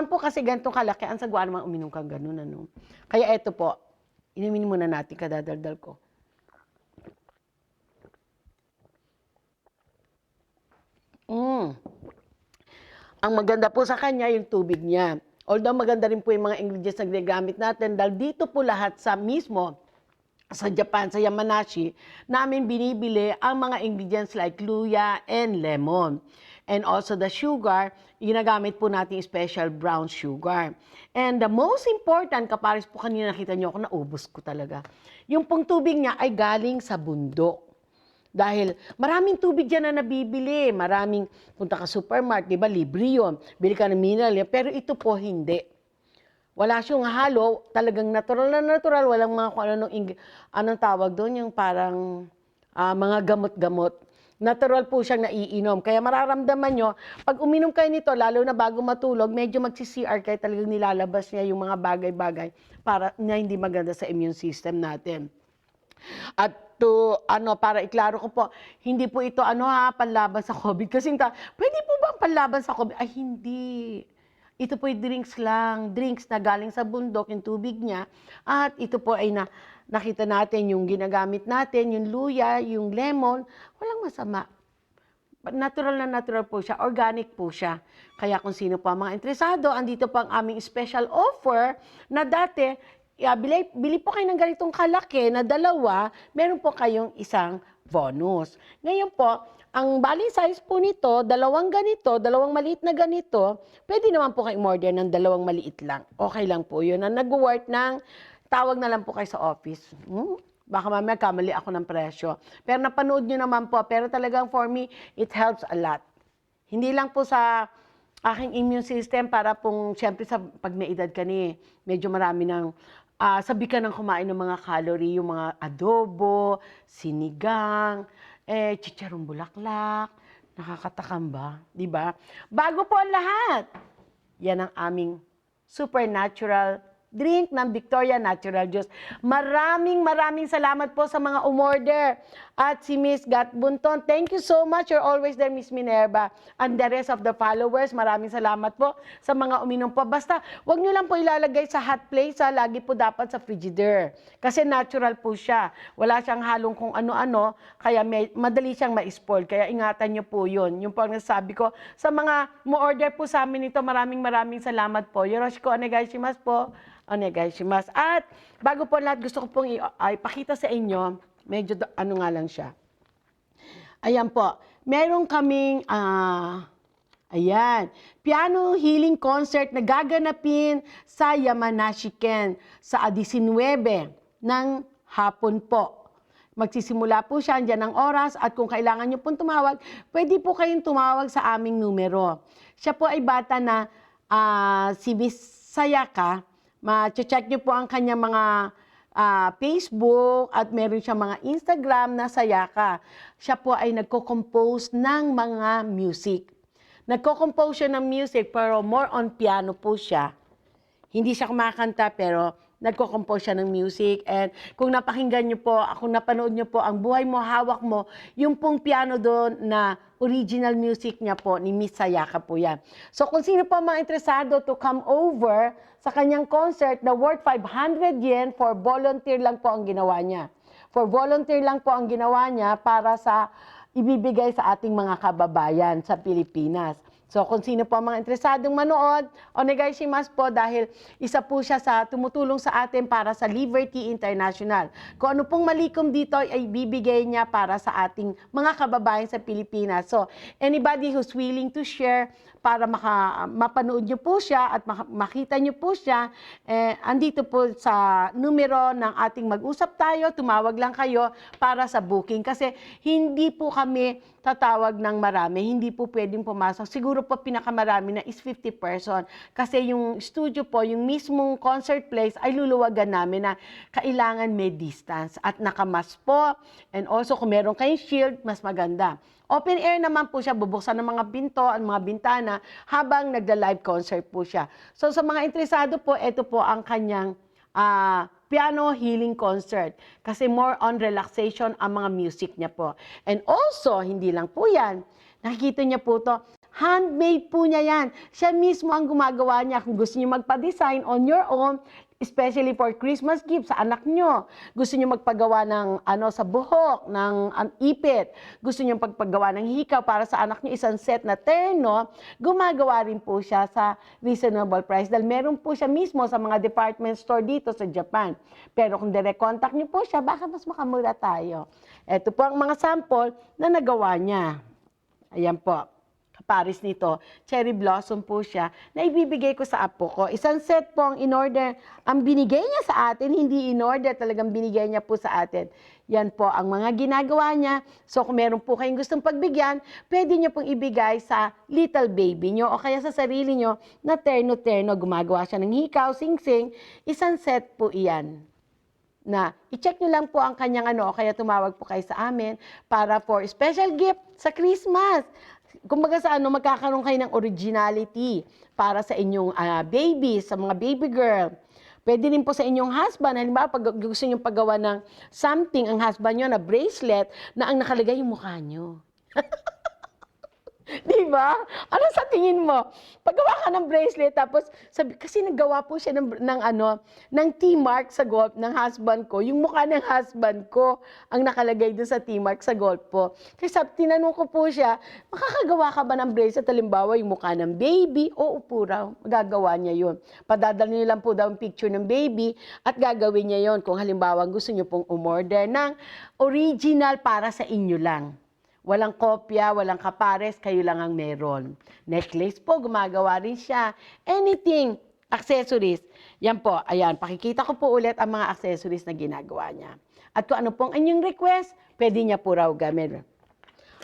po kasi ganitong kalaki, ang sagwa naman uminom kang ganun, ano? Kaya eto po, inumin muna natin, kadadaldal ko. Ang maganda po sa kanya, yung tubig niya. Although maganda rin po yung mga ingredients na ginagamit natin, dahil dito po lahat sa mismo, sa Japan, sa Yamanashi, namin binibili ang mga ingredients like luya and lemon. And also the sugar, ginagamit po natin special brown sugar. And the most important, kapares po kanina nakita niyo ako, naubos ko talaga. Yung pong tubig niya ay galing sa bundok. Dahil maraming tubig dyan na nabibili. Maraming, punta ka supermarket, di ba, libre yun. Bili ka ng mineral, pero ito po hindi. Wala siyang halo, talagang natural na natural, walang mga kung anong tawag doon, yung parang mga gamot-gamot. Natural po siyang naiinom. Kaya mararamdaman nyo, pag uminom kayo nito, lalo na bago matulog, medyo magsi-CR kayo, talagang nilalabas niya yung mga bagay-bagay na hindi maganda sa immune system natin. At para iklaro ko po, hindi po ito panlaban sa COVID. Kasi pwede po ba ang panlaban sa COVID? Ay, hindi. Ito po ay drinks lang, drinks na galing sa bundok, yung tubig niya. At ito po ay nakita natin yung ginagamit natin, yung luya, yung lemon, walang masama. Natural na natural po siya, organic po siya. Kaya kung sino po ang mga interesado, andito po ang aming special offer na dati, bili po kayo ng ganitong kalaki na 2, meron po kayong isang bonus. Ngayon po, ang bali size po nito, 2 ganito, 2 maliit na ganito, pwede naman po kayo order ng 2 maliit lang. Okay lang po yun. Na nag-work ng, tawag na lang po kayo sa office. Baka mamaya kamali ako ng presyo. Pero napanood nyo naman po, pero talagang for me, it helps a lot. Hindi lang po sa aking immune system para pong, syempre pag may edad ka medyo marami ng, sabi ka ng kumain ng mga calorie, yung mga adobo, sinigang, chicharong bulaklak, nakakatakam ba? Diba? Bago po ang lahat, yan ang aming supernatural drink ng Victoria Natural Juice. Maraming salamat po sa mga umorder. At si Miss Gat Bunton, thank you so much. You're always there, Miss Minerva. And the rest of the followers, maraming salamat po sa mga uminom po. Basta, wag nyo lang po ilalagay sa hot place, lagi po dapat sa frigidaire. Kasi natural po siya. Wala siyang halong kung ano-ano, kaya madali siyang ma-spoil. Kaya ingatan nyo po yun. Yung po ang nasabi ko. Sa mga mo-order po sa amin ito, maraming salamat po. Yoroshiku onegaishimasu po. Onegaishimasu. At bago po lahat, gusto ko pong ipakita sa inyo, medyo ano nga lang siya. Ayan po. Meron kaming, piano healing concert na gaganapin sa Yamanashiken sa 19 ng hapon po. Magsisimula po siya, andyan ang oras, at kung kailangan nyo pong tumawag, pwede po kayong tumawag sa aming numero. Siya po ay bata na si Miss Sayaka. Ma-check nyo po ang kanyang mga Facebook at meron siya mga Instagram na Sayaka. Siya po ay nagko-compose ng mga music. Nagko-compose siya ng music pero more on piano po siya. Hindi siya kumakanta pero nagko-compose siya ng music. And kung napakinggan nyo po, kung napanood nyo po ang Buhay Mo, Hawak Mo, yung pong piano doon na original music niya po, ni Miss Sayaka po yan. So kung sino po mga interesado to come over sa kanyang concert na worth 500 yen for volunteer lang po ang ginawa niya. For volunteer lang po ang ginawa niya para sa ibibigay sa ating mga kababayan sa Pilipinas. So kung sino po ang mga interesadong manood, onegaishimasu po dahil isa po siya sa tumutulong sa atin para sa Liberty International. Kung ano pong malikom dito ay bibigay niya para sa ating mga kababayan sa Pilipinas. So anybody who's willing to share para mapanood niyo po siya at makita niyo po siya, andito po sa numero ng ating mag-usap tayo, tumawag lang kayo para sa booking. Kasi hindi po kami tatawag ng marami, hindi po pwedeng pumasok. Siguro po pinakamarami na is 50 person. Kasi yung studio po, yung mismong concert place ay luluwagan namin na kailangan may distance at nakamas po. And also kung meron kayong shield, mas maganda. Open air naman po siya, bubuksan ng mga pinto at mga bintana habang nagda-live concert po siya. So sa mga interesado po, ito po ang kanyang piano healing concert. Kasi more on relaxation ang mga music niya po. And also, hindi lang po yan. Nakikita niya po to, handmade po niya yan. Siya mismo ang gumagawa niya. Kung gusto niyo magpa-design on your own, especially for Christmas gift sa anak nyo. Gusto niyo magpagawa ng sa buhok, ng ipit. Gusto niyo pagpagawa ng hikaw para sa anak nyo, isang set na terno, gumagawa rin po siya sa reasonable price. Dahil meron po siya mismo sa mga department store dito sa Japan. Pero kung direct contact niyo po siya, baka mas makamura tayo. Ito po ang mga sample na nagawa niya. Ayan po. Paris nito, cherry blossom po siya, na ibibigay ko sa apo ko. Isang set po ang in-order. Ang binigay niya sa atin, hindi in-order, talagang binigay niya po sa atin. Yan po ang mga ginagawa niya. So kung meron po kayong gustong pagbigyan, pwede niyo pong ibigay sa little baby niyo o kaya sa sarili niyo na terno-terno. Gumagawa siya ng hikaw, sing-sing. Isang set po iyan. Na i-check nyo lang po ang kanyang o kaya tumawag po kayo sa amin para for special gift sa Christmas. Kumbaga sa magkakaroon kayo ng originality para sa inyong baby, sa mga baby girl. Pwede rin po sa inyong husband. Halimbawa, pag gusto nyo paggawa ng something, ang husband nyo na bracelet, na ang nakalagay yung mukha nyo. Diba? Ano sa tingin mo? Paggawa ka ng bracelet, tapos, kasi naggawa po siya ng T-mark sa gold ng husband ko. Yung mukha ng husband ko ang nakalagay doon sa T-mark sa gold po. Kasi tinanong ko po siya, makakagawa ka ba ng bracelet? Halimbawa, yung mukha ng baby, oo po raw, magagawa niya yun. Padadala niyo lang po daw ang picture ng baby at gagawin niya yun kung halimbawa gusto niyo pong umorder ng original para sa inyo lang. Walang kopya, walang kapares, kayo lang ang meron. Necklace po, gumagawa rin siya. Anything, accessories. Yan po, ayan, pakikita ko po ulit ang mga accessories na ginagawa niya. At kung ano pong inyong request, pwede niya po raw gamit.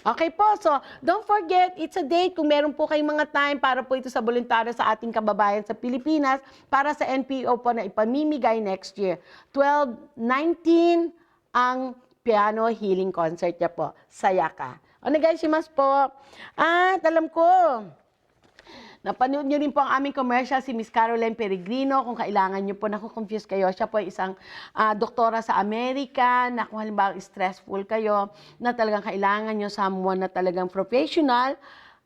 Okay po, so don't forget, it's a date kung meron po kayong mga time para po ito sa voluntaryo sa ating kababayan sa Pilipinas para sa NPO po na ipamimigay next year. 12-19 ang piano healing concert niya po, Sayaka. Onegaishimasu po. At alam ko, Napanood nyo rin po ang aming commercial, si Miss Caroline Peregrino. Kung kailangan nyo po, naku-confuse kayo, siya po ay isang doktora sa Amerika, na kung halimbawa stressful kayo, na talagang kailangan nyo someone na talagang professional,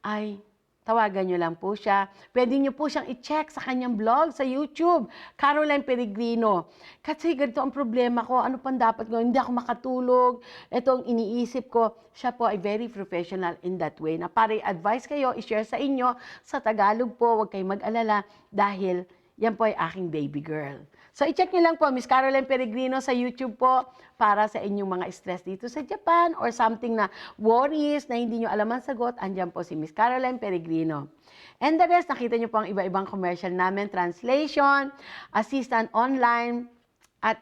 ay tawagan nyo lang po siya. Pwede nyo po siyang i-check sa kanyang blog sa YouTube, Caroline Peregrino. Kasi ganito ang problema ko, ano pang dapat ko, hindi ako makatulog, ito ang iniisip ko. Siya po ay very professional in that way. Na para i-advise kayo, i-share sa inyo, sa Tagalog po, huwag kayong mag-alala, dahil yan po ay aking baby girl. So, i-check nyo lang po, Miss Caroline Peregrino sa YouTube po para sa inyong mga stress dito sa Japan or something na worries na hindi nyo alam ang sagot, andyan po si Miss Caroline Peregrino. And the rest, nakita nyo po ang iba-ibang commercial namin, translation, assistant online, at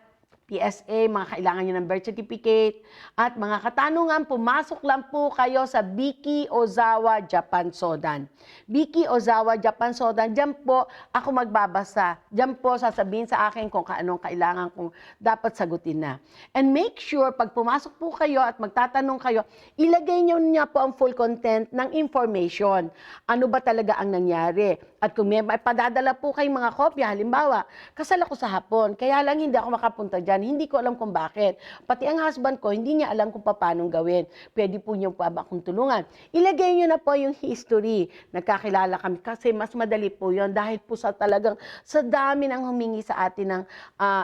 PSA, mga kailangan nyo ng birth certificate, at mga katanungan, pumasok lang po kayo sa Biki Ozawa Japan Sodan. Biki Ozawa Japan Sodan, dyan po ako magbabasa. Dyan po sasabihin sa akin kung anong kailangan kong dapat sagutin na. And make sure, pag pumasok po kayo at magtatanong kayo, ilagay nyo niya po ang full content ng information. Ano ba talaga ang nangyari? At kung may padadala po kayong mga kopya, halimbawa, kasal ako sa hapon, kaya lang hindi ako makapunta dyan. Hindi ko alam kung bakit. Pati ang husband ko, hindi niya alam kung paano gawin. Pwede po niyo pa ba akong tulungan? Ilagay niyo na po yung history. Nagkakilala kami kasi mas madali po yon dahil po sa talagang sa dami ng humingi sa atin ng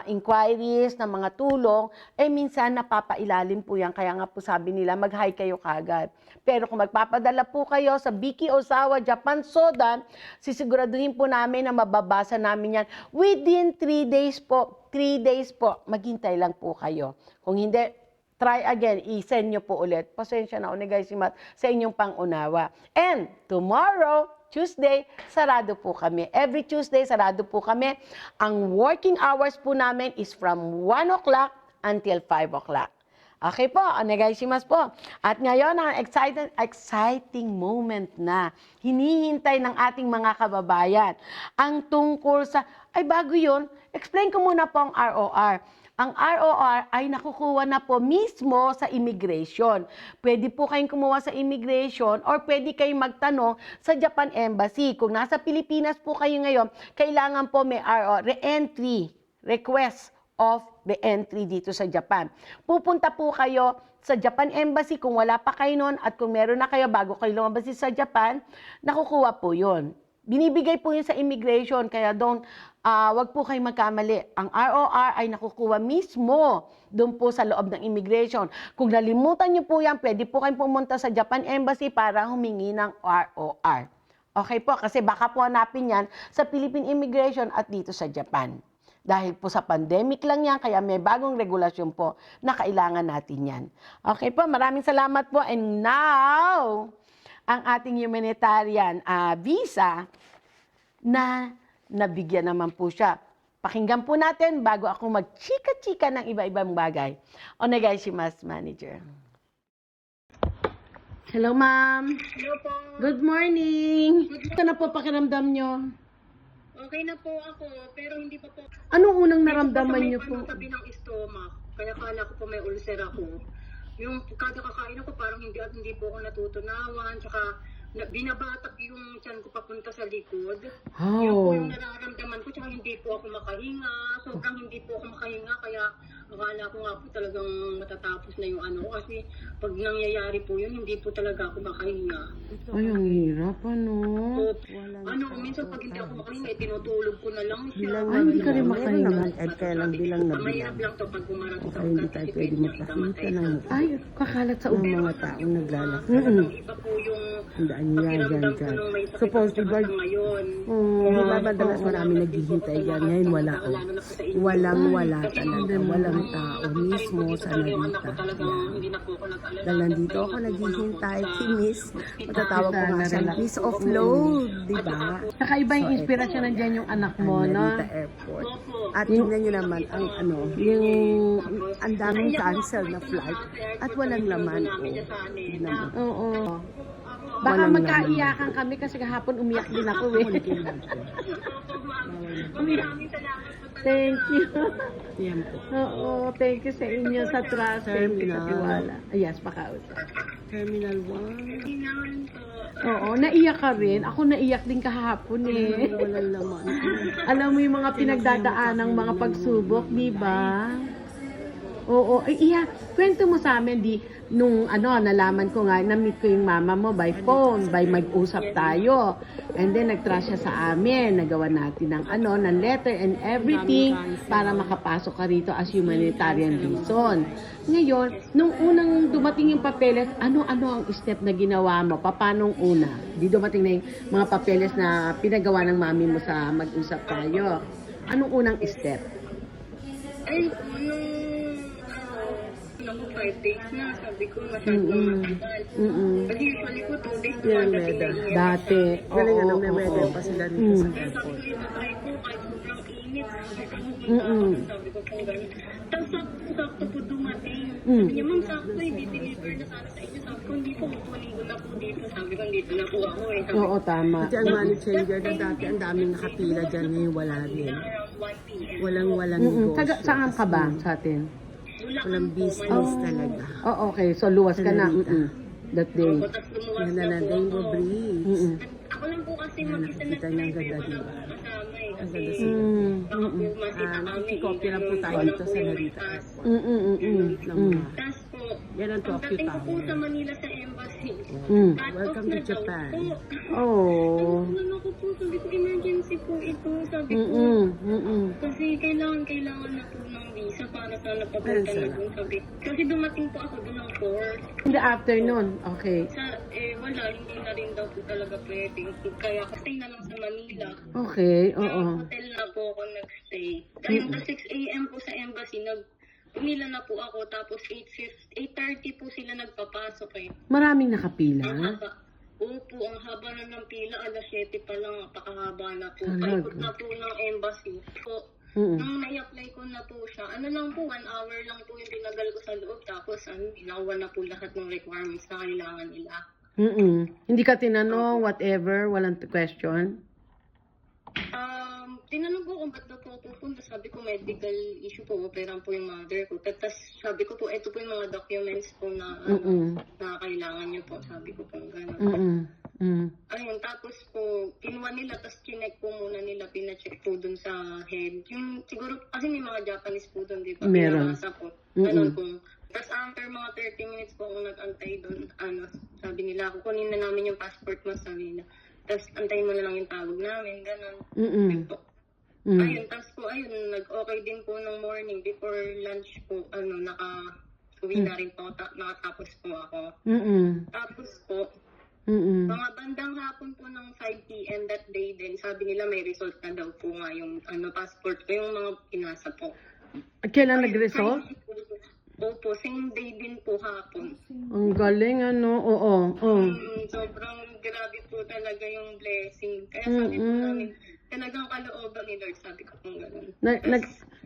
inquiries, ng mga tulong, minsan napapailalim po yan. Kaya nga po sabi nila, mag-hi kayo kagad. Pero kung magpapadala po kayo sa Biki Ozawa Japan Sodan, sisiguraduhin po namin na mababasa namin yan within 3 days po. 3 days po, maghintay lang po kayo. Kung hindi, try again, i-send nyo po ulit. Pasensya na, onegaishimasu sa inyong pangunawa. And tomorrow, Tuesday, sarado po kami. Every Tuesday, sarado po kami. Ang working hours po namin is from 1 o'clock until 5 o'clock. Okay po, onegaishimasu po. At ngayon, ang exciting moment na hinihintay ng ating mga kababayan. Ang tungkol sa, ay bago yun, explain ko muna po ang ROR. Ang ROR ay nakukuha na po mismo sa immigration. Pwede po kayong kumuha sa immigration or pwede kayong magtanong sa Japan Embassy. Kung nasa Pilipinas po kayo ngayon, kailangan po may ROR, re-entry, request of the entry dito sa Japan. Pupunta po kayo sa Japan Embassy kung wala pa kayo nun at kung meron na kayo bago kayo lumabas sa Japan, nakukuha po yun. Binibigay po yun sa immigration, kaya wag po kayo magkamali. Ang ROR ay nakukuha mismo doon po sa loob ng immigration. Kung nalimutan nyo po yan, pwede po kayong pumunta sa Japan Embassy para humingi ng ROR. Okay po, kasi baka po hanapin yan sa Philippine Immigration at dito sa Japan. Dahil po sa pandemic lang yan, kaya may bagong regulasyon po na kailangan natin yan. Okay po, maraming salamat po. And now, ang ating humanitarian visa na nabigyan naman po siya. Pakinggan po natin bago ako magchika-chika ng iba-ibang bagay. Onegaishimasu, manager. Hello, ma'am. Hello po. Good morning. Ito na po pakiramdam nyo. Okay na po ako, pero hindi pa po. Anong unang naramdaman nyo po? May tabi ng stomach, kaya kala ko po may ulcer ako. Yung kada kakain ako parang hindi po ako natutunawan, tsaka binabatak yung tiyan ko papunta sa likod. Oh. Yun po yung nararamdaman ko, tsaka hindi po ako makahinga. Sobrang hindi po ako makahinga, kaya akala ko nga po talagang matatapos na yung ano. Kasi pag nangyayari po yun, hindi po talaga ako makahinga. Ay, ang hirap, ano? Minsan pag hindi ako makahinga, tinutulog ko na lang siya. Ay, hindi ka rin makahinga. At kaya lang bilang na bilang. Mahirap lang to pag kumarap sa Ay, hindi tayo pwede magpakita ng Ay, kakalat sa ng ulo. mga taong naglalakad. Iba po yung Handaan niya dyan pakiramdam ko dyan. nung may sakit Supposed to ako ba? ngayon. Di ba madalas marami naghihintay dyan? Ngayon wala o. Walang-wala talaga. Walang tao mismo sa Narita. Hindi na po ako nag-alala. Dahil nandito ako naghihintay si Miss. Matatawag ko nga siya, Miss Offload. Di ba? Kakaiba yung inspirasyon nandiyan yung anak mo, no? Narita Airport. At tingnan nyo naman ang yung ang daming cancel na flight at walang laman o. Oo. Ako, Baka magkaiyakan kami kasi kahapon umiyak din ako eh. Maraming salamat po talaga. Thank you. Yan po. Oo, thank you sa inyo sa trust, thank you sa tiwala. Yes, pakausap. Terminal 1. Kailangan po. Oo, naiyak ka rin. Ako naiyak din kahapon eh. Walang laman. Alam mo yung mga pinagdadaan ng mga pagsubok, di ba? Oo, kwento mo sa amin, nung nalaman ko nga, na-meet ko yung mama mo by phone, by mag-usap tayo. And then, nag-trust siya sa amin, nagawa natin ng letter and everything para makapasok ka rito as humanitarian reason. Ngayon, nung unang dumating yung papeles, ano-ano ang step na ginawa mo? Paano una? Di dumating na yung mga papeles na pinagawa ng mami mo sa mag-usap tayo. Anong unang step? Ay, nung 5 days na, sabi ko masyadong matagal. Kasi usually ko 2 days dumadating na iyan. Dati. Galing may weather pa sila dito sa Kaya sabi ko, itatry ko kahit sobrang init. Sabi ko kung gano'n. Tapos sakto po dumating. Sabi niya, ma'am, sakto i-deliver na sana sa inyo. Sabi ko, hindi po, maligo na po dito. Sabi ko, dito na po ako eh. Sabi Oo, tama. Kasi ang money changer na dati, ang daming nakapila dyan, ngayon wala rin. around 1 p.m. Walang negosyo. Saan ka ba sa atin? Walang business talaga. Oh, okay. So, luwas ka na. That day. Tapos lumuwas Yan na na lang, po Rainbow ako. Bridge. Ako lang po kasi Yan, mag-isa na nakikita niya ang ganda, wala diba? po kasama eh. Ang Kasi ganda sila. baka po makita kami. Makikopya lang po tayo Walang dito po sa yung Narita ligtas. Airport. Tapos po, Yan ang Tokyo pagdating ko po Tower. sa Manila sa embassy, cut-off Welcome na to daw Japan. po. Oh. Ano ko po, sabi ko, emergency po ito. Sabi ko, kasi kailangan na po ng visa para sana papunta na doon. Sabi, kasi dumating po ako doon ng 4. In the afternoon. Okay. Wala, hindi na rin daw po talaga pwedeng. Kaya kasi na lang sa Manila. Okay, Sa oo. hotel na po ako nag-stay. Kaya sa 6 a.m. po sa embassy, pumila na po ako. Tapos 8:30 po sila nagpapasok eh. Maraming Ang nakapila. haba. Opo, ang haba na ng pila. Alas 7 pa lang, napakahaba na po. Talaga? Paikot na po ng embassy. Po, nung na-apply ko na po siya, ano lang po, 1 hour lang po yung tinagal ko sa loob. Tapos, inawa na po lahat ng requirements na kailangan nila. Hindi ka tinanong, whatever, walang question? Tinanong ko kung ba't daw po pupunta. Sabi ko, medical issue po. Operan po yung mother ko. Tapos sabi ko po, ito po yung mga documents po na, na kailangan niyo po. Sabi ko po, gano'n. Ayun, tapos po, kinuha nila, tapos chinek po muna nila, pinacheck po dun sa head. Yung, siguro, kasi may mga Japanese po dun, di ba? Meron. Pinabasa po. Ganun po. Tapos after mga 30 minutes po ako nag-antay dun, sabi nila, kukunin na namin yung passport mo, sabi nila. Tapos antayin mo na lang yung tawag namin, gano'n. Ayun, tapos po, nag-okay din po ng morning. Before lunch po, uwi na rin po, nakatapos po ako. Tapos po, mga bandang hapon po ng 5 p.m. that day din, sabi nila may result na daw po nga yung passport ko, yung mga pinasa po. Kailan nag-result? Opo, same day din po hapon. Ang galing, Oo. Sobrang grabe po talaga yung blessing. Kaya sabi po namin, talagang kalooban ni Lord, sabi ko kung gano'n.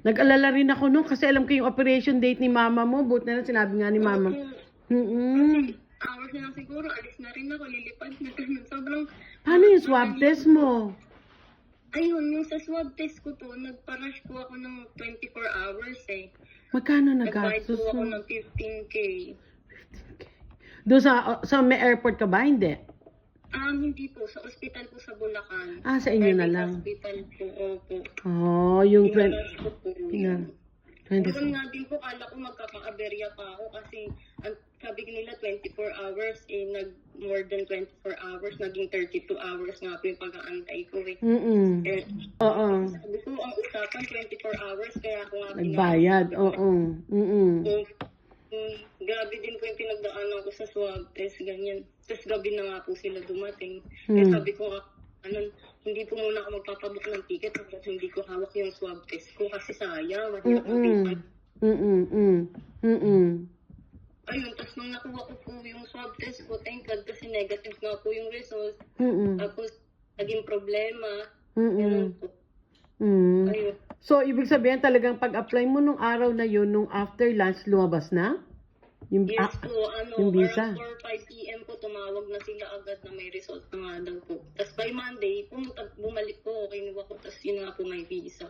Nag-alala rin ako nun kasi alam ko yung operation date ni mama mo. Buti na lang sinabi nga ni mama. Hours na lang siguro, alis na rin ako, lilipad na gano'n. Sobrang... Paano yung swab test mo? Ayun, yung sa swab test ko po, nagpa-rush po ako ng 24 hours eh. Magkano Nag-bayad po nagastos ako mo? ng 15K. Doon sa may airport ka ba? Hindi. Hindi po. Sa ospital po sa Bulacan. Sa inyo na Private lang. hospital po, opo. Yung Pinarush ko po Yeah. yun. 20. Doon nga din po, kala ko magkaka-aberya pa ako kasi sabi nila 24 hours, more than 24 hours, naging 32 hours nga po yung pag-aantay ko eh. Oo. Sabi ko, ang usapan 24 hours, kaya ako nga Nagbayad. Oo. Grabe din po yung pinagdaanan ko sa swab test, ganyan. Tapos gabi na nga po sila dumating. Kaya sabi ko, hindi po muna ako magpapabook ng ticket kasi hindi ko hawak yung swab test ko kasi sayang. Mahirap ang ticket. Ayun, tapos nung nakuha ko po yung swab test ko, thank God kasi negative nga po yung result. Tapos naging problema. Ganun po. Ayun. So, ibig sabihin talagang pag-apply mo nung araw na yun, nung after lunch, lumabas na? Yung, Yes po, yung visa. around 4 5 p.m. po, tumawag na sila agad na may result na nga daw po. Tapos by Monday, bumalik po, kinuha ko, tapos yun nga po may visa.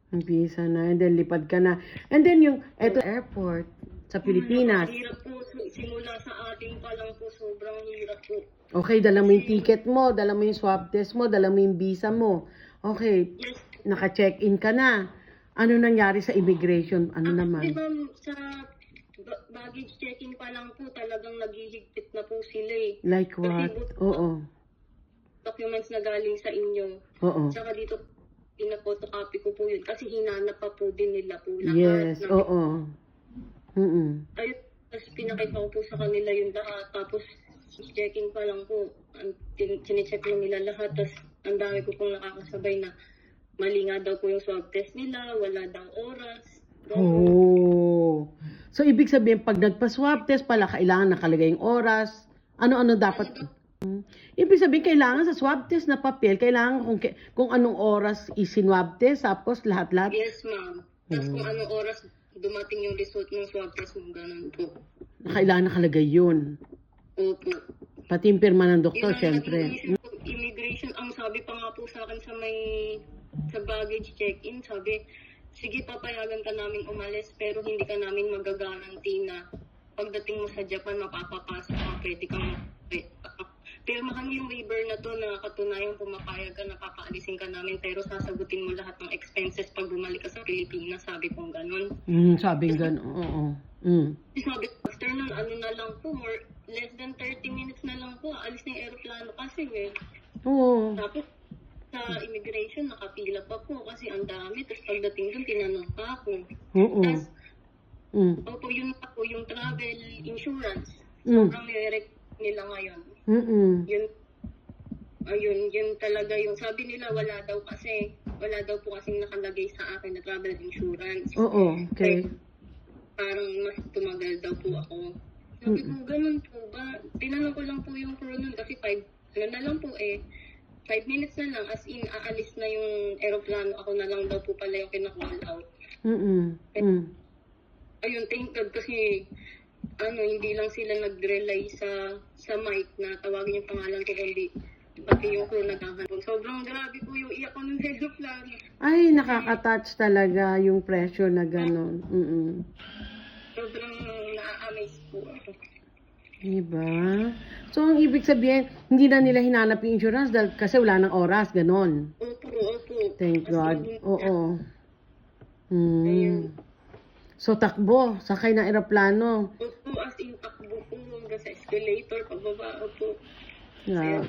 Ang visa na, and then lipad ka na. And then yung, eto, airport sa Pilipinas. Hirap po, simula sa ating pa lang po, sobrang hirap po. Okay, dala mo yung ticket mo, dala mo yung swab test mo, dala mo yung visa mo. Okay, Yes. naka-check-in ka na. Ano nangyari sa immigration? Ano naman? Ma'am, sa baggage checking pa lang po, talagang naghihigpit na po sila eh. Like what? Oo. Documents na galing sa inyo. Oo. Tsaka dito, pina-photocopy ko po yun. Kasi hinanap pa po din nila po lahat. Yes, oo. Mm-mm. Ayun, tapos pinakita ko po sa kanila yung lahat. Tapos, checking pa lang po. Sinecheck lang nila lahat. Tapos, ang dami ko pong nakakasabay na mali nga daw po yung swab test nila. Wala daw oras. Oh. So, ibig sabihin, pag nagpa-swab test pala, kailangan nakalagay yung oras. Ano-ano dapat? Ibig sabihin, kailangan sa swab test na papel, kailangan kung anong oras isinwab test, tapos lahat-lahat. Yes, ma'am. Tapos kung anong oras dumating yung result ng swab test mo, ganun po. Kailangan nakalagay yun. Opo. Pati yung pirma ng doktor, Yun ang syempre. nag-iisip ko, immigration, ang sabi pa nga po sa akin sa baggage check-in, sabi, sige papayagan ka namin umalis pero hindi ka namin magagaranti na pagdating mo sa Japan mapapapasok ka, pwede kang pero mahal yung waiver na to na katunayan pumapayag ka na papaalisin ka namin pero sasagutin mo lahat ng expenses pag bumalik ka sa Pilipinas, sabi kong ganun. Sabing gano'n, oo. Sabi ko, after nun, ano na lang po, less than 30 minutes na lang po, alis na yung aeroplano kasi Oo. Tapos, sa immigration, nakapila pa po kasi ang dami. Tapos pagdating dun, tinanong pa ako. Oo. Tapos, opo, yun pa po, yung travel insurance. Sobrang nire-rec nila ngayon. Yun talaga yung, sabi nila, wala daw po kasing nakalagay sa akin na travel insurance. Oo, okay. Parang mas tumagal daw po ako. Sabi ko, ganun po ba? Tinanong ko lang po yung crew nun kasi 5 minutes na lang, as in, aalis na yung aeroplano, ako na lang daw po pala yung kina-call out. Ayun, thank God kasi, hindi lang sila nag-rely sa mic na tawagin yung pangalan ko, kundi pati yung crew naghahanap. Sobrang grabe po yung iyak ko ng aeroplano. Ay, nakaka-touch talaga yung pressure na gano'n. Sobrang na-amaze po ako. Diba? So, ang ibig sabihin, hindi na nila hinanap yung insurance dahil kasi wala nang oras, gano'n. Opo. Thank God. Oo. Ayun. So, takbo. Sakay ng aeroplano. Opo, as in takbo po hanggang sa escalator, pababa po. Yeah.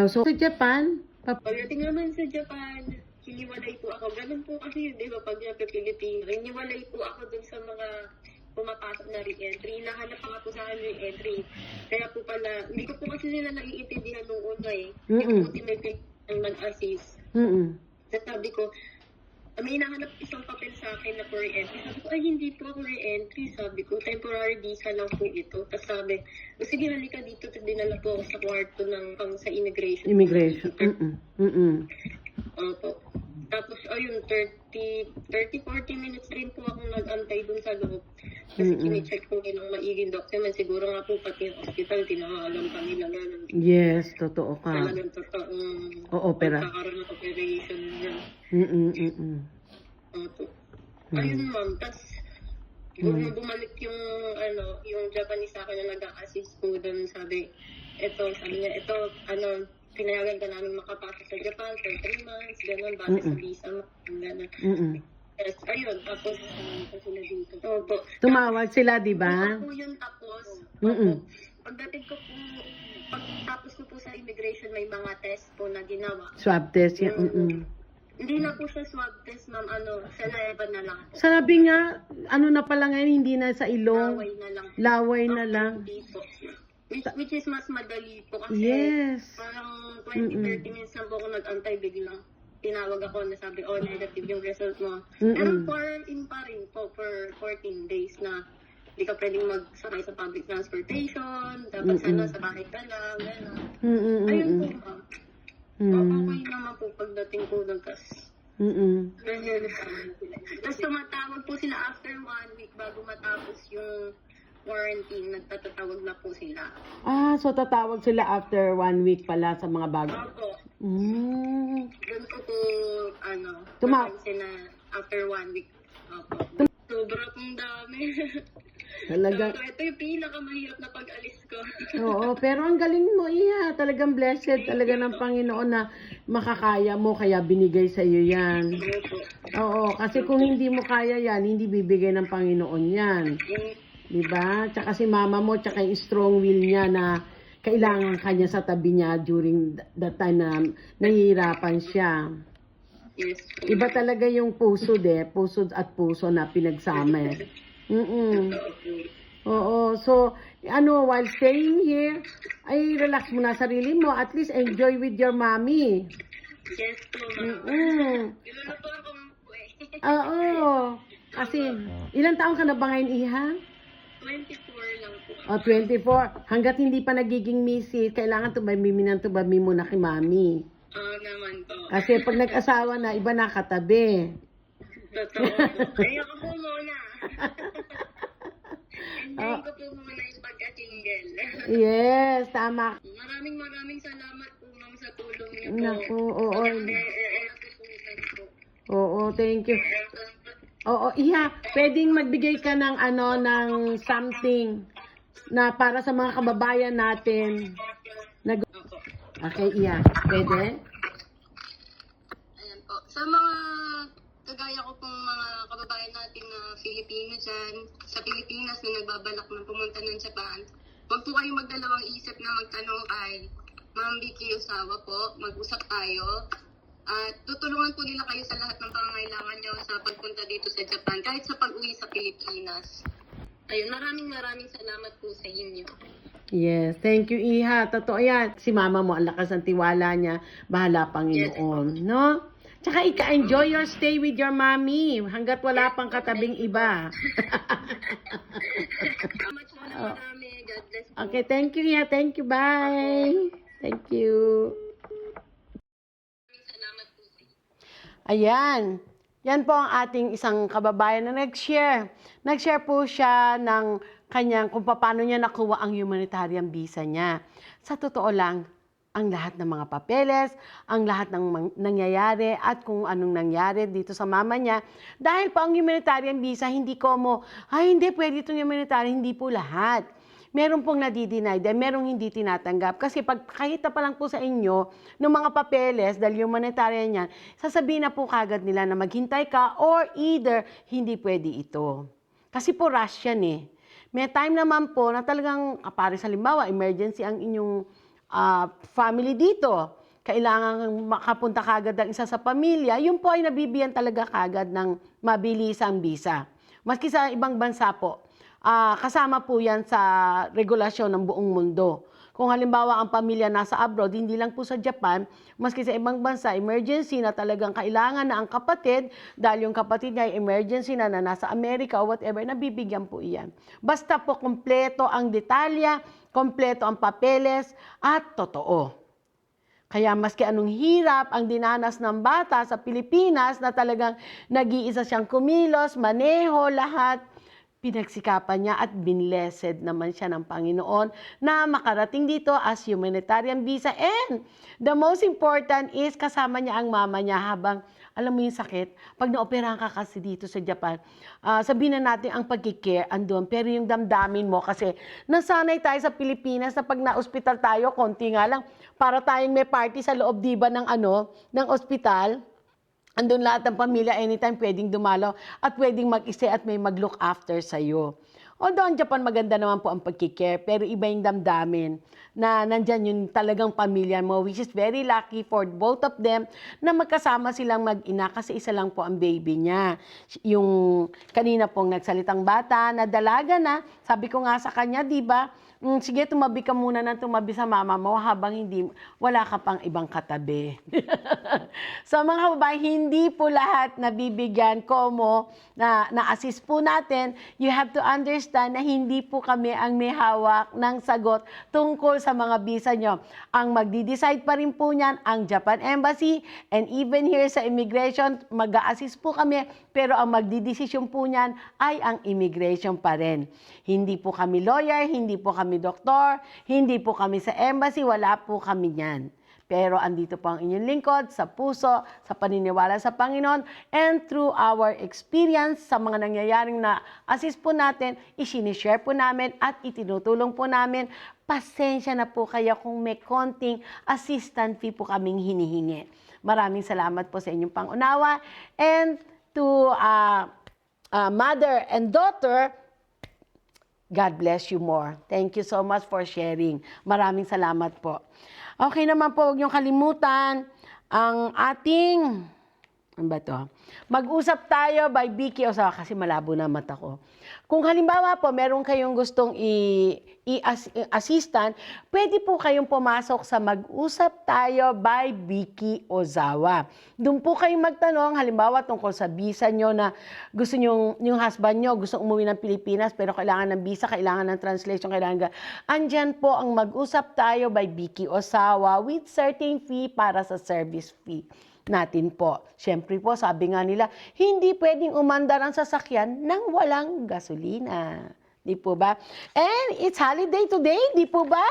So, sa Japan, Pagdating naman sa Japan, hiniwalay po ako. Ganun po kasi yun, di ba, pag nasa Pilipino, hiniwalay po ako dun sa mga pumapasok na re-entry. Nahanap pa nga po sa akin re-entry. Kaya po pala, hindi ko po kasi nila naiintindihan nung una eh. Hindi ko po tinipid ang mag-assist. Sabi ko, may hinahanap isang papel sa akin na for re-entry. Sabi ko, ay hindi po ako re-entry. Sabi ko, temporary visa lang po ito. Tapos sabi, sige, halika dito. Tapos dinala po ako sa kwarto ng sa immigration. Opo. Tapos, ayun, 30-40 minutes rin po ako nag-antay dun sa loob. Kasi kine-check ko ng maiging document. Siguro nga po pati yung hospital, tinangalam pa nila gano'n. yes, totoo ka. Talagang totoong pagkakaroon ng operation nila. Opo. Ayun, ma'am. Tapos, bumalik yung Japanese sa akin na nag-a-assist po doon. Sabi niya, pinayagan ka namin makapasok sa Japan for 3 months, gano'n, base sa visa mo, gano'n. Yes, ayun, tapos, sila dito. Opo. Tumawag sila, di ba? Tapos po yun, tapos, pagdating ko po, pagtapos ko po sa immigration, may mga test po na ginawa. Swab test, Hindi na po siya swab test, ma'am, saliva na lang. Sabi nga, na pala ngayon, hindi na sa ilong. Laway na lang. Laway na lang. Hindi po. Which is mas madali po kasi parang 20-30 minutes na po ako nag-antay, biglang tinawag ako na sabi, negative yung result mo. Pero in pa rin po for 14 days na hindi ka pwedeng magsakay sa public transportation, dapat sa bahay ka lang, gano'n. Ayun po, ma'am. Okay naman po pagdating ko doon, kasi Tapos tumatawag po sila after 1 week bago matapos yung quarantine. Nagtatatawag na po sila. So tatawag sila after 1 week pala sa mga bago. Opo. Doon ko po, napansin na after 1 week. Opo. Sobra pong dami. Talaga. So, ito yung pinakamahirap na pag-alis ko. Oo, pero ang galing mo, Iha. Talagang blessed talaga ng Panginoon na makakaya mo, kaya binigay sa iyo yan. Oo, kasi kung hindi mo kaya yan, hindi bibigay ng Panginoon yan. Diba? Tsaka si mama mo, tsaka yung strong will niya na kailangan kanya sa tabi niya during that time na nahihirapan siya. Yes. Iba talaga yung puso at puso na pinagsama. Oo, so, while staying here, ay relax mo na sarili mo. At least enjoy with your mommy. Yes po, ma'am. Ilulutuan ko po eh. Oo. Kasi, ilang taon ka na ba ngayon, Iha? 24 lang po. 24. Hanggat hindi pa nagiging misis, kailangan tubabi mo na kay mami. Oo naman po. Kasi pag nag-asawa na, iba na katabi. Totoo po. Kaya ako po muna. Enjoy ko po muna yung pagka-single. Yes, tama. Maraming salamat po, ma'am, sa tulong niyo po. Naku, oo. Natutunan po. Oo, thank you. Oo, Iha, pwedeng magbigay ka ng ng something na para sa mga kababayan natin. Okay, Iha, pwede? Ayan po. Sa mga kagaya ko pong mga kababayan natin na Filipino dyan, sa Pilipinas na nagbabalak na pumunta ng Japan, huwag po kayong magdalawang isip na magtanong kay Ma'am Vicky Osawa po. Mag-usap tayo. At tutulungan po nila kayo sa lahat ng pangangailangan nyo sa pagpunta dito sa Japan, kahit sa pag-uwi sa Pilipinas. Ayun, maraming salamat po sa inyo. Yes, thank you, Iha. Totoo yan. Si mama mo, ang lakas ng tiwala niya. Bahala, Panginoon. No? Tsaka enjoy your stay with your mommy hanggat wala pang katabing iba. Salamat po na marami. God bless po. Okay, thank you, Iha. Thank you. Bye. Thank you. Salamat po sa inyo. Ayan. Yan po ang ating isang kababayan na nag-share. Nag-share po siya ng kanyang kung paano niya nakuha ang humanitarian visa niya. Sa totoo lang, ang lahat ng mga papeles, ang lahat ng nangyayari at kung anong nangyari dito sa mama niya. Dahil po ang humanitarian visa, hindi hindi pwede itong humanitarian, hindi po lahat. Meron pong nadi-deny, merong hindi tinatanggap. Kasi pag kahit pa lang po sa inyo, ng mga papeles, dahil humanitarian yan, sasabihin na po kagad nila na maghintay ka or either hindi pwede ito. Kasi po rush yan eh. May time naman po na talagang, pare sa halimbawa, emergency ang inyong family dito. Kailangan makapunta kagad ang isa sa pamilya, yun po ay nabibigyan talaga kagad ng mabilisang visa. Maski sa ibang bansa po, kasama po yan sa regulasyon ng buong mundo. Kung halimbawa ang pamilya nasa abroad, hindi lang po sa Japan, maski sa ibang bansa, emergency na talagang kailangan na ang kapatid, dahil yung kapatid niya ay emergency na nasa Amerika o whatever, nabibigyan po iyan. Basta po kompleto ang detalya, kompleto ang papeles, at totoo. Kaya maski anong hirap ang dinanas ng bata sa Pilipinas na talagang nag-iisa siyang kumilos, maneho, lahat, pinagsikapan niya at binlessed naman siya ng Panginoon na makarating dito as humanitarian visa. And the most important is kasama niya ang mama niya habang, alam mo yung sakit, pag naoperahan ka kasi dito sa Japan, sabihin na natin ang pagkikare andun, pero yung damdamin mo kasi nasanay tayo sa Pilipinas na pag na-hospital tayo, konti nga lang, para tayong may party sa loob diba ng ospital. Andun lahat ng pamilya, anytime pwedeng dumalaw at pwedeng mag-stay at may mag-look after sa'yo. Although ang Japan maganda naman po ang pagkikare, pero iba yung damdamin na nandyan yung talagang pamilya mo, which is very lucky for both of them na magkasama silang mag-ina kasi isa lang po ang baby niya. Yung kanina pong nagsalitang bata na dalaga na, sabi ko nga sa kanya, di ba, sige, tumabi ka muna ng tumabi sa mama mo habang hindi, wala ka pang ibang katabi. So mga kababayan, hindi po lahat nabibigyan komo na assist po natin. You have to understand na hindi po kami ang may hawak ng sagot tungkol sa mga visa nyo. Ang magdi-decide pa rin po niyan ang Japan Embassy, and even here sa immigration, mag-a-assist po kami, pero ang magdidesisyon po niyan ay ang immigration pa rin. Hindi po kami lawyer, hindi po kami doktor, hindi po kami sa embassy, wala po kami niyan. Pero andito po ang inyong lingkod, sa puso, sa paniniwala sa Panginoon, and through our experience sa mga nangyayaring na assist po natin, isinishare po namin at itinutulong po namin. Pasensya na po kayo kung may konting assistant fee po kaming hinihingi. Maraming salamat po sa inyong pangunawa. And to mother and daughter, God bless you more. Thank you so much for sharing. Maraming salamat po. Okay naman po, huwag niyong kalimutan ang ating, ano ba to? Mag-usap tayo by Vicky Osawa, kasi malabo na mata ko. Kung halimbawa po, meron kayong gustong i-assistant, pwede po kayong pumasok sa Mag-usap Tayo by Vicky Ozawa. Doon po kayong magtanong, halimbawa tungkol sa visa nyo na gusto nyo, yung husband nyo, gusto umuwi ng Pilipinas, pero kailangan ng visa, kailangan ng translation, kailangan. Andyan po ang Mag-usap Tayo by Vicky Ozawa with certain fee para sa service fee natin po. Siyempre po, sabi nga nila, hindi pwedeng umandar ang sasakyan nang walang gasolina. Di po ba? And it's holiday today, di po ba?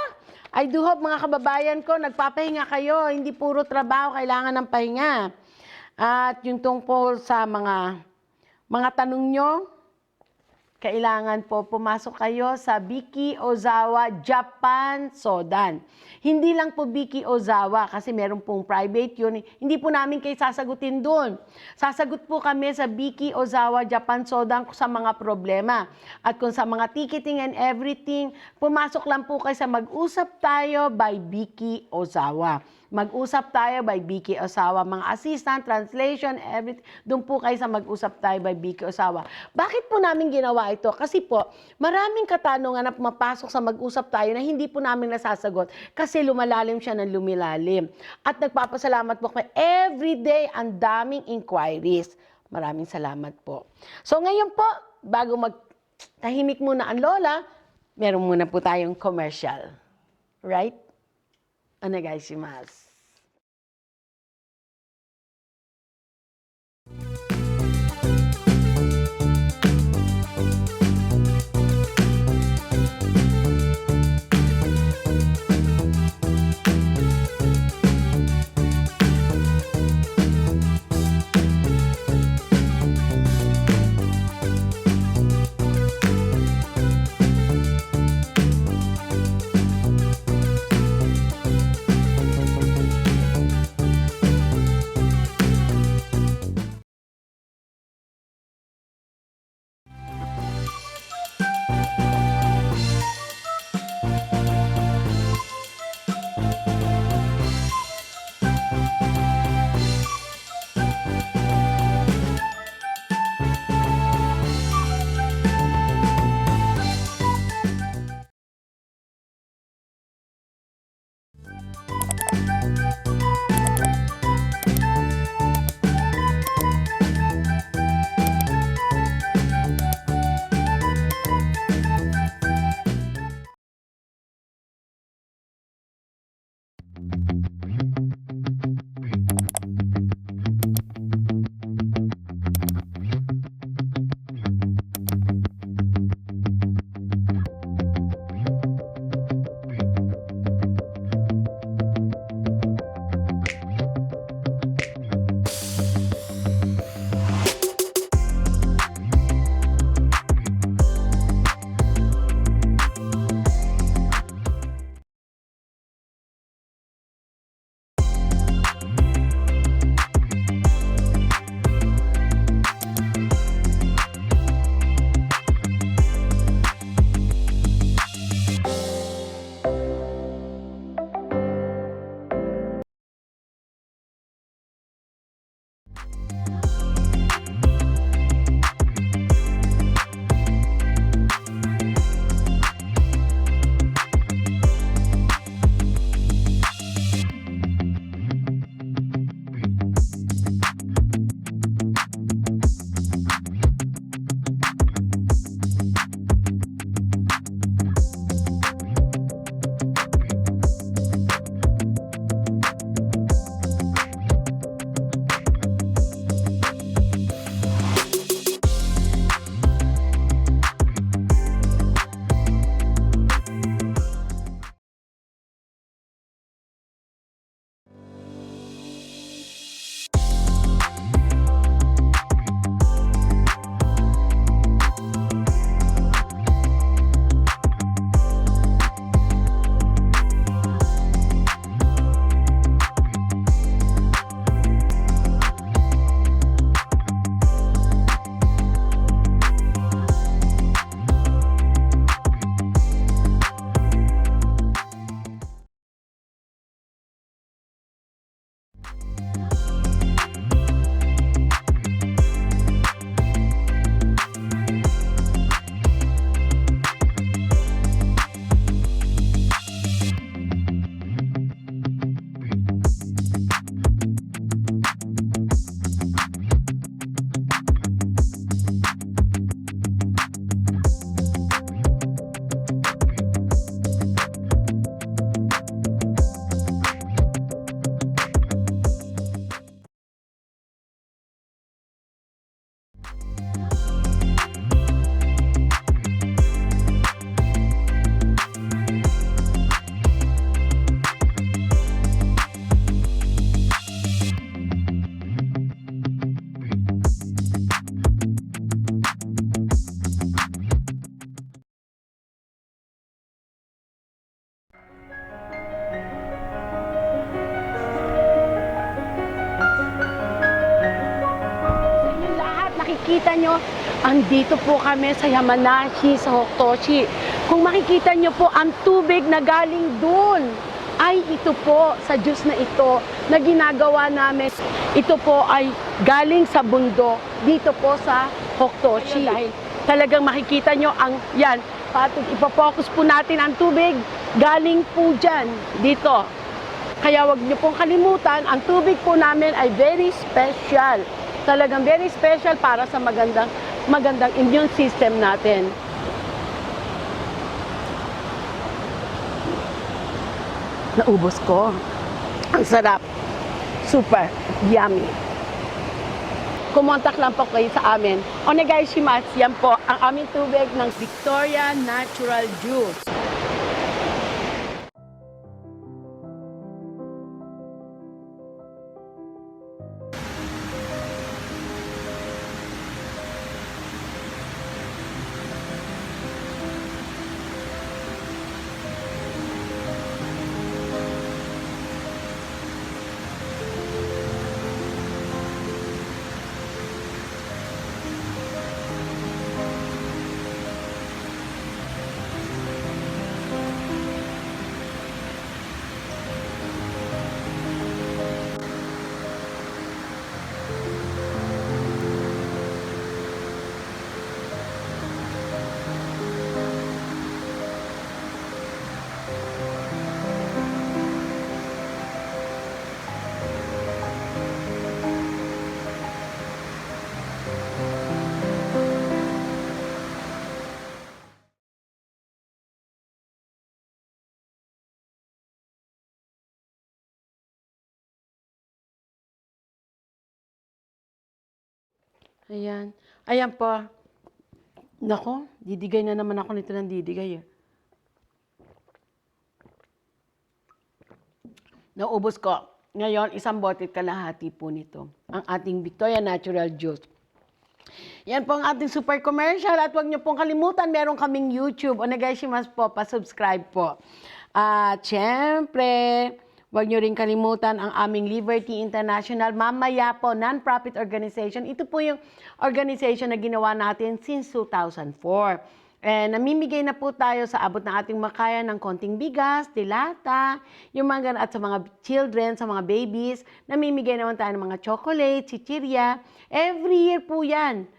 I do hope mga kababayan ko, nagpapahinga kayo. Hindi puro trabaho, kailangan ng pahinga. At yung tungkol sa mga tanong nyo, kailangan po pumasok kayo sa Vicky Ozawa Japan Sodan. Hindi lang po Vicky Ozawa kasi meron pong private yun. Hindi po namin kayo sasagutin doon. Sasagot po kami sa Vicky Ozawa Japan Sodan sa mga problema. At kung sa mga ticketing and everything, pumasok lang po kayo sa Mag-usap Tayo by Vicky Ozawa. Mag-usap Tayo by Vicky Ozawa. Mga assistant, translation, everything. Doon po kayo sa Mag-usap Tayo by Vicky Ozawa. Bakit po namin ginawa ito? Kasi po, maraming katanungan na pumapasok sa Mag-usap Tayo na hindi po namin nasasagot kasi lumalalim siya ng lumilalim. At nagpapasalamat po kami everyday, ang daming inquiries. Maraming salamat po. So ngayon po, bago magtahimik muna ang lola, meron muna po tayong commercial. Right? Onegaishimasu. makikita nyo, andito po kami sa Yamanashi, sa Hokutoshi. Kung makikita nyo po, ang tubig na galing dun ay ito po sa juice na ito na ginagawa namin. Ito po ay galing sa bundok dito po sa Hokutoshi. Dahil talagang makikita nyo ang yan. Patog ipopokus po natin ang tubig galing po dyan dito. Kaya wag nyo pong kalimutan, ang tubig po namin ay very special. Talagang very special para sa magandang immune system natin. Naubos ko. Ang sarap. Super yummy. Kumontak lang po kayo sa amin. Onegaishimasu, yan po ang aming tubig ng Victoria Natural Juice. Ayan. Ayan po. Nako, didigay na naman ako nito ng didigay. Naubos ko. Ngayon, isang bote kalahati po nito. Ang ating Victoria Natural Juice. Yan po ang ating super commercial. At huwag niyo pong kalimutan, meron kaming YouTube. Onegaishimasu po, pa-subscribe po. At syempre, huwag niyo rin kalimutan ang aming Liberty International. Mamaya po, non-profit organization. Ito po yung organization na ginawa natin since 2004. And namimigay na po tayo sa abot ng ating makaya ng konting bigas, dilata, yung mga ganun, at sa mga children, sa mga babies, namimigay naman tayo ng mga chocolate, chichirya. Every year po yan.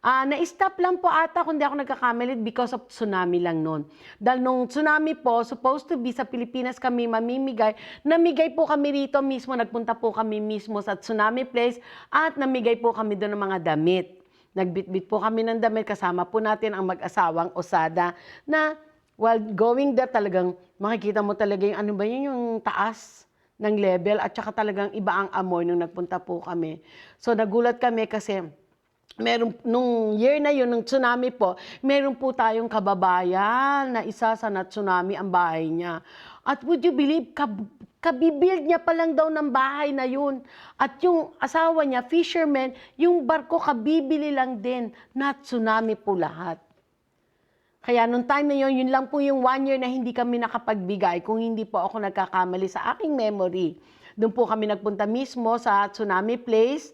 Na-stop lang po ata kung di ako nagkakamali because of tsunami lang noon. Dahil nung tsunami po, supposed to be sa Pilipinas kami mamimigay, namigay po kami rito mismo, nagpunta po kami mismo sa tsunami place at namigay po kami doon ng mga damit. Nagbitbit po kami ng damit, kasama po natin ang mag-asawang Osada na while going there talagang makikita mo talaga yung ano ba yun, yung taas ng level at saka talagang iba ang amoy nung nagpunta po kami. So nagulat kami kasi meron, nung year na yun, nung tsunami po, meron po tayong kababayan na isa sa na-tsunami ang bahay niya. At would you believe, kabibuild niya pa lang daw ng bahay na yun. At yung asawa niya, fisherman, yung barko kabibili lang din, na-tsunami po lahat. Kaya nung time na yun, yun lang po yung 1 year na hindi kami nakapagbigay kung hindi po ako nagkakamali sa aking memory. Doon po kami nagpunta mismo sa tsunami place,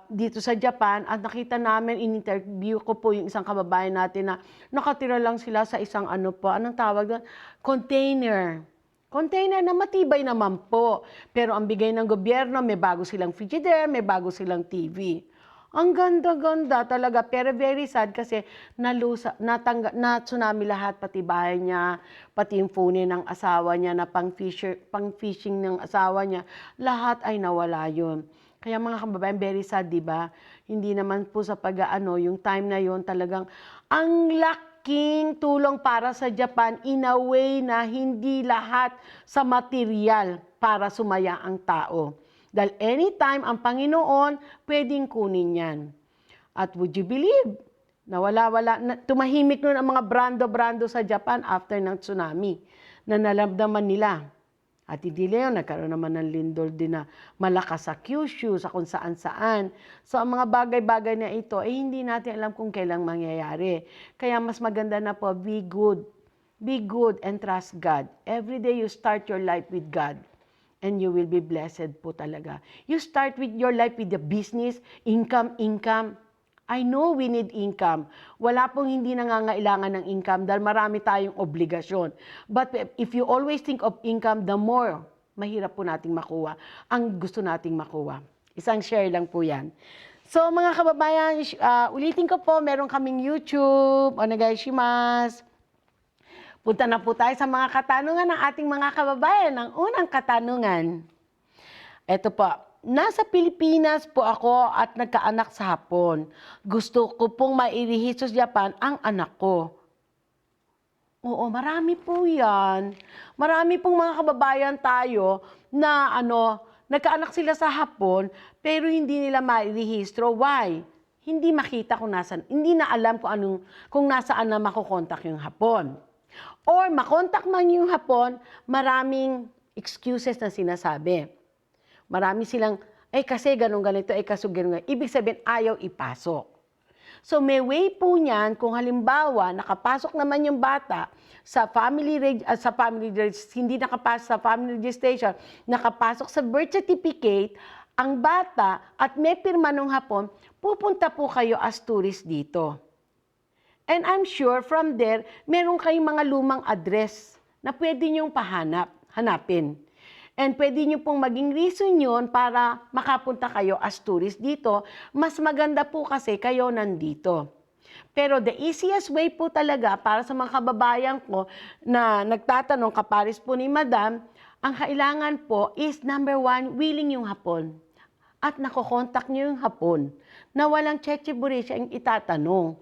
dito sa Japan, at nakita namin, in-interview ko po yung isang kababayan natin na nakatira lang sila sa isang ano po, anong tawag doon? Container. Container na matibay naman po. Pero ang bigay ng gobyerno, may bago silang frigidaire, may bago silang TV. Ang ganda-ganda talaga, pero very sad kasi na-tsunami lahat, pati bahay niya, pati yung phone ng asawa niya, na pang-fishing ng asawa niya, lahat ay nawala yun. Kaya mga kababayan, very sad, di ba? Hindi naman po sa pag-aano, yung time na yun talagang ang laking tulong para sa Japan in a way na hindi lahat sa material para sumaya ang tao. Dahil anytime ang Panginoon, pwedeng kunin yan. At would you believe, na tumahimik nun ang mga brando-brando sa Japan after ng tsunami na nalamdaman nila. At hindi lang yun, nagkaroon naman ng lindol din na malakas sa Kyushu, sa kung saan-saan. So ang mga bagay-bagay na ito, hindi natin alam kung kailang mangyayari. Kaya mas maganda na po, be good. Be good and trust God. Every day you start your life with God. And you will be blessed po talaga. You start with your life with the business, income. I know we need income. Wala pong hindi nangangailangan ng income dahil marami tayong obligasyon. But if you always think of income, the more mahirap po nating makuha ang gusto nating makuha. Isang share lang po yan. So mga kababayan, ulitin ko po, meron kaming YouTube, onegaishimasu. Punta na po tayo sa mga katanungan ng ating mga kababayan. Ang unang katanungan, eto po, nasa Pilipinas po ako at nagkaanak sa Hapon. Gusto ko pong mairehistro sa Japan ang anak ko. Oo, marami po yan. Marami pong mga kababayan tayo na nagkaanak sila sa Hapon pero hindi nila mairehistro. Why? Hindi makita kung nasaan, hindi na alam kung nasaan na makokontak yung Hapon. Or makontak man yung Hapon, maraming excuses na sinasabi. Marami silang, kasi ganito, kasi ganun. Ibig sabihin, ayaw ipasok. So may way po niyan kung halimbawa nakapasok naman yung bata sa hindi nakapasok sa family registration, nakapasok sa birth certificate, ang bata at may pirma ng Hapon, pupunta po kayo as tourist dito. And I'm sure from there, meron kayong mga lumang address na pwede niyong hanapin. And pwede niyo pong maging reason yun para makapunta kayo as tourist dito. Mas maganda po kasi kayo nandito. Pero the easiest way po talaga para sa mga kababayan ko na nagtatanong, kaparis po ni Madam, ang kailangan po is number 1, willing yung Hapon. At nakokontak niyo yung Hapon na walang cheche-burisya ang itatanong.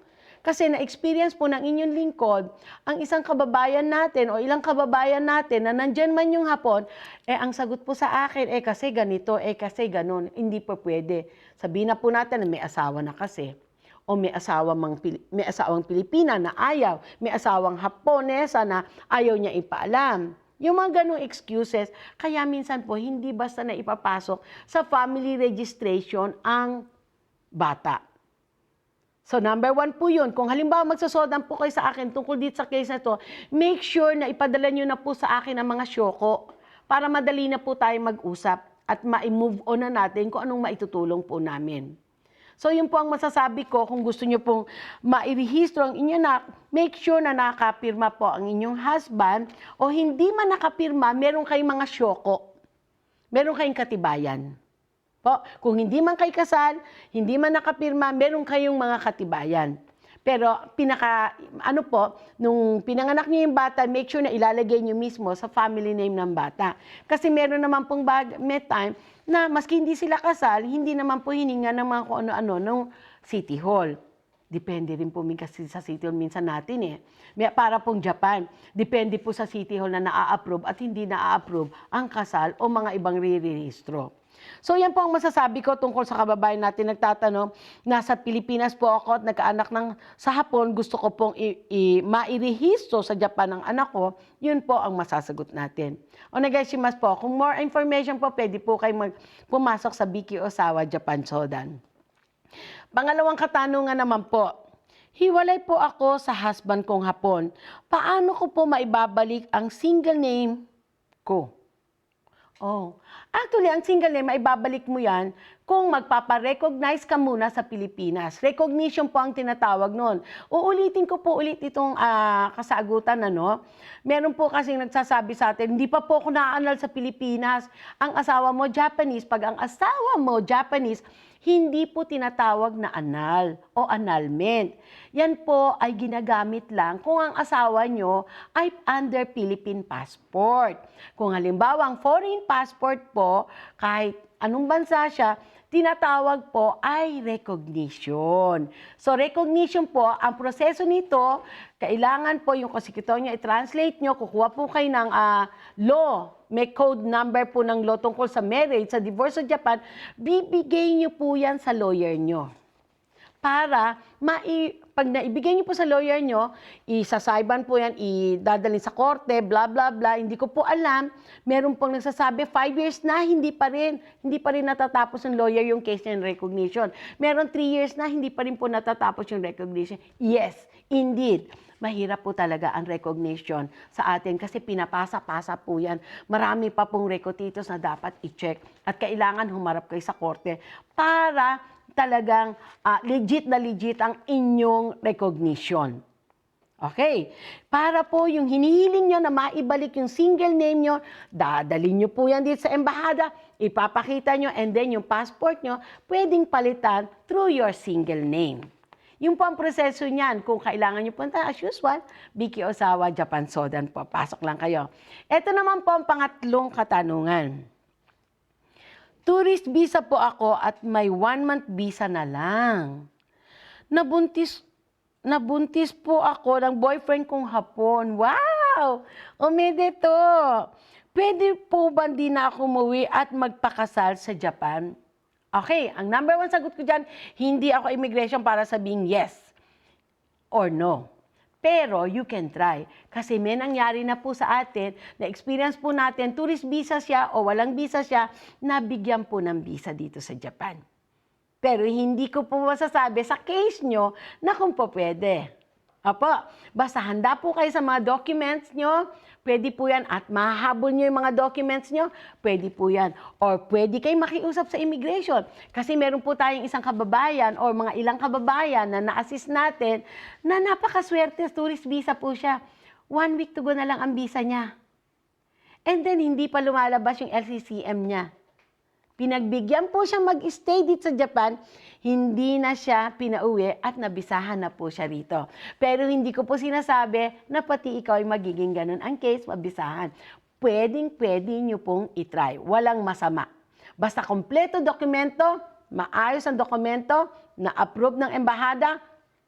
Kasi na-experience po ng inyong lingkod, ang isang kababayan natin o ilang kababayan natin na nandyan man yung Hapon, ang sagot po sa akin, kasi ganito, kasi ganon. Hindi po pwede. Sabihin na po natin na may asawa na kasi. O may asawang Pilipina na ayaw. May asawang Haponesa na ayaw niya ipaalam. Yung mga ganong excuses, kaya minsan po hindi basta na ipapasok sa family registration ang bata. So number 1 po yun. Kung halimbawa magsasodan po kayo sa akin tungkol dito sa case na to, make sure na ipadala nyo na po sa akin ang mga syoko para madali na po tayo mag-usap at ma-move on na natin kung anong maitutulong po namin. So yun po ang masasabi ko, kung gusto nyo pong mairehistro ang inyong anak, make sure na nakapirma po ang inyong husband o hindi man nakapirma, meron kayong mga syoko, meron kayong katibayan. Po, kung hindi man kayo kasal, hindi man nakapirma, meron kayong mga katibayan. Pero nung pinanganak niyo yung bata, make sure na ilalagay niyo mismo sa family name ng bata. Kasi meron naman pong may time na maski hindi sila kasal, hindi naman po hininga ng mga kung ano-ano ng City Hall. Depende rin po kasi sa City Hall minsan natin Para pong Japan, depende po sa City Hall na naa-approve at hindi naa-approve ang kasal o mga ibang re-rehistro. So yan po ang masasabi ko tungkol sa kababayan natin nagtatanong, nasa Pilipinas po ako at nagkaanak sa Hapon, gusto ko pong mairehistro sa Japan ang anak ko, yun po ang masasagot natin. Onegaishimasu po, kung more information po, pwede po kayo pumasok sa Vicky Osawa Japan Sodan. Pangalawang katanungan naman po, hiwalay po ako sa husband kong Hapon. Paano ko po maibabalik ang single name ko? Actually, ang single name, maibabalik mo yan kung magpaparecognize ka muna sa Pilipinas. Recognition po ang tinatawag nun. Uulitin ko po ulit itong kasagutan. Meron po kasing nagsasabi sa atin, hindi pa po ako na-annul sa Pilipinas. Ang asawa mo, Japanese. Pag ang asawa mo, Japanese, hindi po tinatawag na annul o annulment. Yan po ay ginagamit lang kung ang asawa nyo ay under Philippine passport. Kung halimbawa ang foreign passport po, kahit anong bansa siya, tinatawag po ay recognition. So recognition po, ang proseso nito, kailangan po yung konsekutor nyo, i-translate nyo, kukuha po kayo ng law, may code number po ng law tungkol sa marriage, sa divorce sa Japan, bibigay nyo po yan sa lawyer nyo. Para pag naibigay niyo po sa lawyer nyo, isasayban po yan, idadalhin sa korte, bla bla bla, hindi ko po alam. Meron pong nagsasabi, 5 years na, hindi pa rin natatapos ng lawyer yung case niya ng recognition. Meron 3 years na, hindi pa rin po natatapos yung recognition. Yes, indeed. Mahirap po talaga ang recognition sa atin kasi pinapasa-pasa po yan. Marami pa pong recognitos na dapat i-check at kailangan humarap kayo sa korte para talagang legit na legit ang inyong recognition. Okay. Para po yung hinihiling nyo na maibalik yung single name nyo, dadalhin nyo po yan dito sa embahada, ipapakita nyo, and then yung passport nyo, pwedeng palitan through your single name. Yung po ang proseso niyan, kung kailangan nyo punta, as usual, Vicky Osawa, Japan Sodan po. Pasok lang kayo. Ito naman po ang pangatlong katanungan. Tourist visa po ako at may 1-month visa na lang. Nabuntis po ako ng boyfriend kong Hapon. Wow! Omedeto! Pwede po ba di na ako umuwi at magpakasal sa Japan? Okay, ang number 1 sagot ko dyan, hindi ako immigration para sabing yes or no. Pero you can try. Kasi may nangyari na po sa atin, na experience po natin, tourist visa siya o walang visa siya, nabigyan po ng visa dito sa Japan. Pero hindi ko po masasabi sa case nyo na kung po pwede. Apo, basta handa po kayo sa mga documents nyo, pwede po yan. At mahahabol nyo yung mga documents nyo, pwede po yan. Or pwede kayo makiusap sa immigration. Kasi meron po tayong isang kababayan or mga ilang kababayan na na-assist natin na napakaswerte, tourist visa po siya. 1 week to go na lang ang visa niya. And then, hindi pa lumalabas yung LCCM niya. Pinagbigyan po siya mag-stay dito sa Japan, hindi na siya pinauwi at nabisahan na po siya rito. Pero hindi ko po sinasabi na pati ikaw ay magiging ganun ang case, mabisahan. Pwede nyo pong itry. Walang masama. Basta kompleto dokumento, maayos ang dokumento, na-approve ng embahada,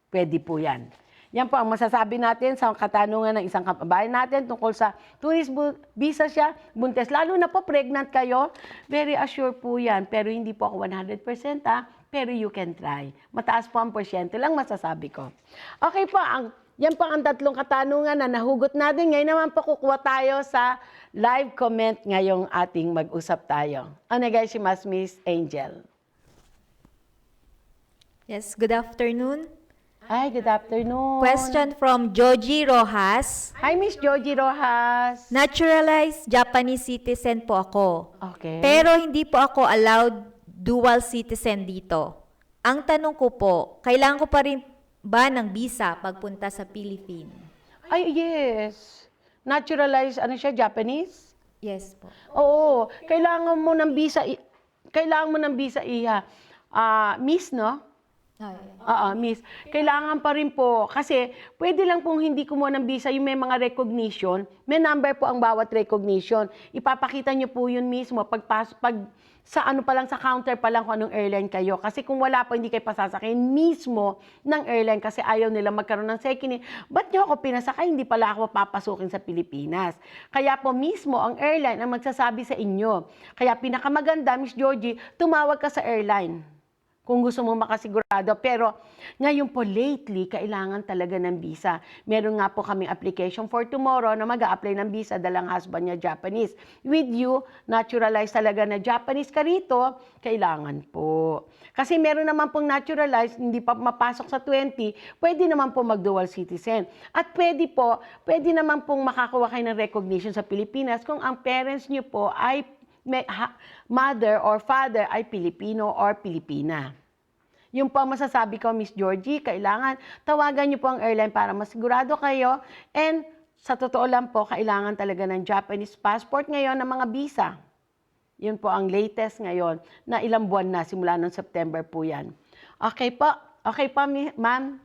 pwede po yan. Yan po ang masasabi natin sa katanungan ng isang kababayan natin tungkol sa tourist visa siya, buntes. Lalo na po pregnant kayo, very assured po yan. Pero hindi po ako 100% pero you can try. Mataas po ang porsyento lang masasabi ko. Okay po, yan po ang tatlong katanungan na nahugot natin. Ngayon naman po kukuha tayo sa live comment ngayong ating mag-usap tayo. Onegaishimasu, Miss Angel. Yes, good afternoon. Hi, good afternoon. Question from Joji Rojas. Hi, Miss Joji Rojas. Naturalized Japanese citizen po ako. Okay. Pero hindi po ako allowed dual citizen dito. Ang tanong ko po, kailangan ko pa rin ba ng visa pagpunta sa Philippines? Ay, yes. Naturalized, ano siya, Japanese? Yes po. Oo, kailangan mo ng visa, Iha. Miss, no? Miss. Kailangan pa rin po, kasi pwede lang pong hindi kumuha ng visa yung may mga recognition, may number po ang bawat recognition. Ipapakita nyo po yun mismo pag sa ano pa lang, sa counter pa lang kung anong airline kayo. Kasi kung wala po, hindi kayo pasasakay mismo ng airline kasi ayaw nila magkaroon ng second. Ba't nyo ako pinasakay? Hindi pala ako papasukin sa Pilipinas. Kaya po mismo ang airline ang magsasabi sa inyo. Kaya pinakamaganda, Miss Georgie, tumawag ka sa airline kung gusto mo makasigurado. Pero ngayon po, lately, kailangan talaga ng visa. Meron nga po kaming application for tomorrow na mag-a-apply ng visa dalang husband niya Japanese. With you, naturalized talaga na Japanese ka rito, kailangan po. Kasi meron naman pong naturalized, hindi pa mapasok sa 20, pwede naman po mag-dual citizen. At pwede naman pong makakuha kayo ng recognition sa Pilipinas kung ang parents niyo po ay mother or father ay Pilipino or Pilipina. Yung po ang masasabi ko, Miss Georgie, kailangan tawagan niyo po ang airline para masigurado kayo. And sa totoo lang po, kailangan talaga ng Japanese passport ngayon ng mga visa. Yun po ang latest ngayon na ilang buwan na, simula ng September po yan. Okay po? Okay po, ma'am?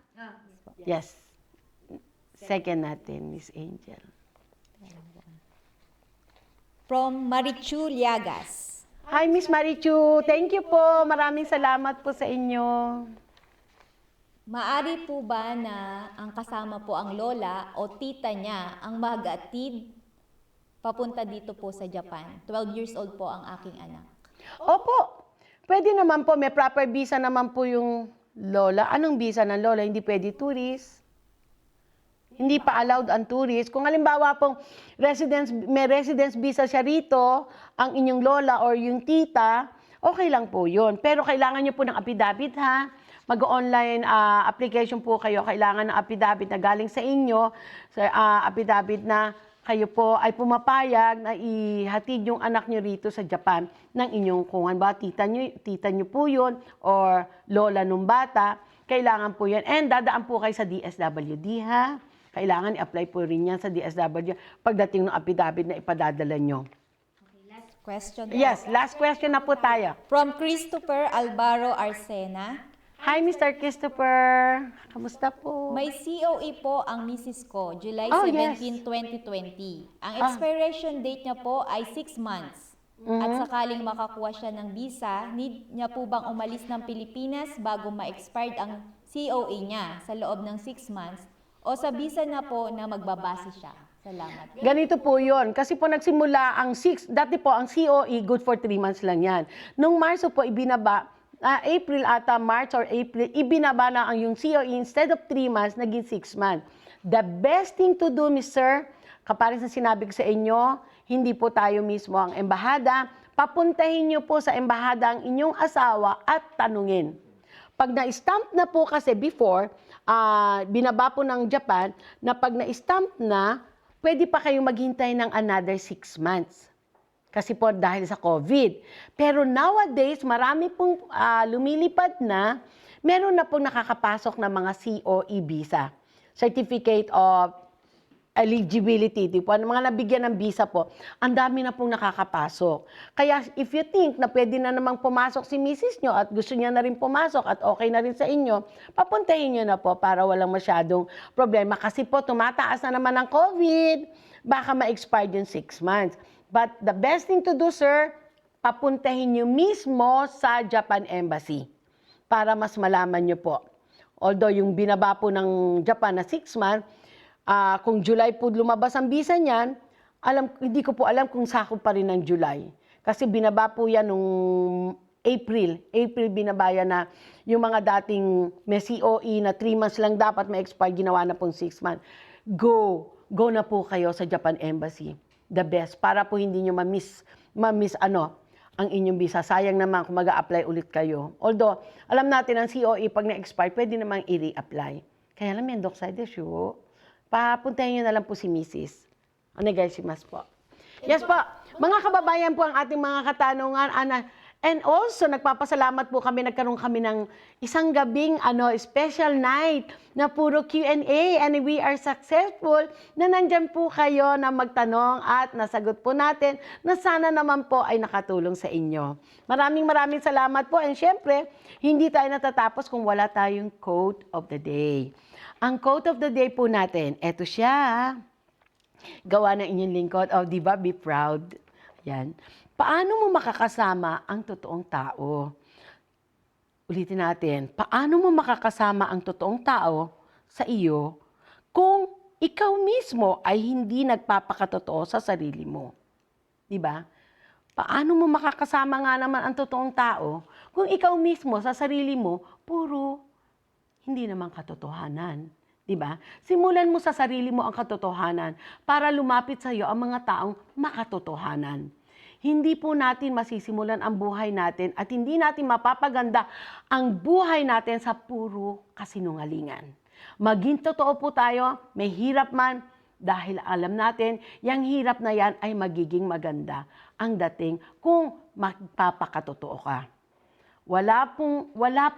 Yes. Second natin, Miss Angel. From Marichu Liagas. Hi, Miss Marichu. Thank you po. Maraming salamat po sa inyo. Maari po ba na ang kasama po ang lola o tita niya ang mag-atid papunta dito po sa Japan? 12 years old po ang aking anak. Opo. Pwede naman po. May proper visa naman po yung lola. Anong visa ng lola? Hindi pwede tourist. Hindi pa allowed ang tourist. Kung halimbawa pong may residence visa siya rito, ang inyong lola or yung tita, okay lang po yun. Pero kailangan nyo po ng affidavit, ha? Mag-online application po kayo. Kailangan ng affidavit na galing sa inyo, affidavit na kayo po ay pumapayag na ihatid yung anak nyo rito sa Japan ng inyong kung ba tita nyo po yun or lola nung bata, kailangan po yan. And dadaan po kayo sa DSWD, ha? Kailangan i-apply po rin yan sa DSWD pagdating ng affidavit na ipadadala nyo. Question po. Yes, last question na po tayo. From Christopher Alvaro Arsena. Hi, Mr. Christopher. Kamusta po? May COE po ang misis ko, July Oh, yes. 17, 2020. Ang expiration date niya po ay 6 months. At sakaling makakuha siya ng visa, need niya po bang umalis ng Pilipinas bago ma-expired ang COE niya sa loob ng 6 months? O sa visa na po na magbabase siya? Salamat. Ganito po yon. Kasi po nagsimula ang 6, dati po ang COE good for 3 months lang yan. Nung Marso po ibinaba, April ata, March or April, ibinaba na ang yung COE instead of 3 months, naging 6 months. The best thing to do, Mr., kapares na sinabi ko sa inyo, hindi po tayo mismo ang embahada, papuntahin niyo po sa embahada ang inyong asawa at tanungin. Pag na-stamp na po kasi before, binaba po ng Japan, na pag na-stamp na, pwede pa kayong maghintay ng another 6 months. Kasi po dahil sa COVID. Pero nowadays, marami pong lumilipad na, meron na pong nakakapasok na mga COE visa. Certificate of Eligibility. Di po, mga nabigyan ng visa po, ang dami na pong nakakapasok. Kaya if you think na pwede na namang pumasok si misis nyo at gusto niya na rin pumasok at okay na rin sa inyo, papuntahin nyo na po para walang masyadong problema. Kasi po, tumataas na naman ang COVID, baka ma-expired yung 6 months. But the best thing to do, sir, papuntahin nyo mismo sa Japan Embassy para mas malaman nyo po. Although yung binaba po ng Japan na 6 months, kung July po lumabas ang visa niyan, hindi ko po alam kung sakop pa rin ng July. Kasi binaba po yan nung April. April binaba yan na yung mga dating may COE na 3 months lang dapat ma-expire, ginawa na pong 6 months. Go na po kayo sa Japan Embassy. The best, para po hindi nyo ma-miss ang inyong visa. Sayang naman kung mag-a-apply ulit kayo. Although, alam natin ang COE pag na-expire, pwede namang i-re-apply. Kaya lang, mendok sa desyo. Papuntahin nyo na lang po si Mrs. Onegaishimasu po. Yes po, mga kababayan po ang ating mga katanungan. And also, nagpapasalamat po kami, nagkaroon kami ng isang gabing special night na puro Q&A, and we are successful na nandyan po kayo na magtanong at nasagot po natin na sana naman po ay nakatulong sa inyo. Maraming salamat po, and syempre, hindi tayo natatapos kung wala tayong quote of the day. Ang quote of the day po natin, eto siya. Gawa ng inyong lingkod, di ba? Be proud. Yan. Paano mo makakasama ang totoong tao? Ulitin natin, paano mo makakasama ang totoong tao sa iyo kung ikaw mismo ay hindi nagpapakatotoo sa sarili mo? Di ba? Paano mo makakasama nga naman ang totoong tao kung ikaw mismo sa sarili mo puro hindi naman katotohanan? Di ba? Simulan mo sa sarili mo ang katotohanan para lumapit sa iyo ang mga taong makatotohanan. Hindi po natin masisimulan ang buhay natin at hindi natin mapapaganda ang buhay natin sa puro kasinungalingan. Maging totoo po tayo, may hirap man, dahil alam natin, yung hirap na yan ay magiging maganda ang dating kung magpapakatotoo ka. Wala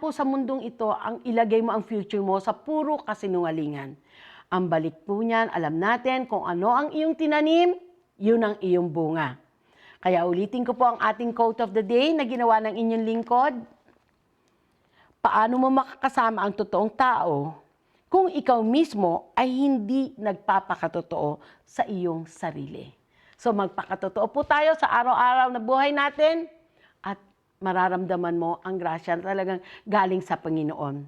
po sa mundong ito ang ilagay mo ang future mo sa puro kasinungalingan. Ang balik po niyan, alam natin kung ano ang iyong tinanim, yun ang iyong bunga. Kaya ulitin ko po ang ating quote of the day na ginawa ng inyong lingkod. Paano mo makakasama ang totoong tao kung ikaw mismo ay hindi nagpapakatotoo sa iyong sarili? So magpakatotoo po tayo sa araw-araw na buhay natin at mararamdaman mo ang grasya na talagang galing sa Panginoon.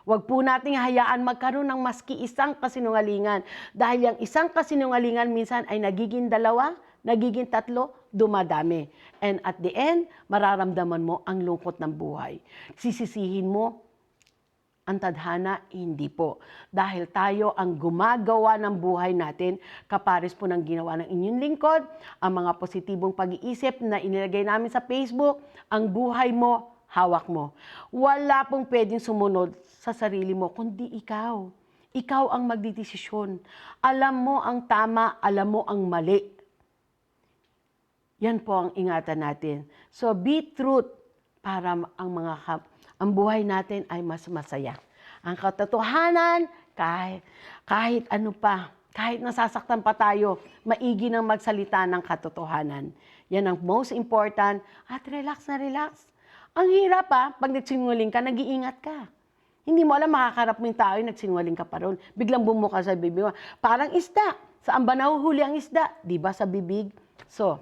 Huwag po nating hayaan magkaroon ng maski isang kasinungalingan dahil yung isang kasinungalingan minsan ay nagiging 2, nagiging 3, dumadami. And at the end, mararamdaman mo ang lungkot ng buhay. Sisisihin mo ang tadhana, hindi po. Dahil tayo ang gumagawa ng buhay natin, kapares po ng ginawa ng inyong lingkod, ang mga positibong pag-iisip na inilagay namin sa Facebook, ang buhay mo, hawak mo. Wala pong pwedeng sumunod sa sarili mo, kundi ikaw. Ikaw ang magdidesisyon. Alam mo ang tama, alam mo ang mali. Yan po ang ingatan natin. So be truth para ang buhay natin ay mas masaya. Ang katotohanan, kahit ano pa, kahit nasasaktan pa tayo, maigi nang magsalita ng katotohanan. Yan ang most important. At relax na relax. Ang hirap pag nagsinungaling ka, nag-iingat ka. Hindi mo alam, makakarap mo yung tao, nagsinungaling ka pa ron. Biglang bumuka sa bibig mo. Parang isda. Saan ba nahuhuli ang isda? Di ba sa bibig? So,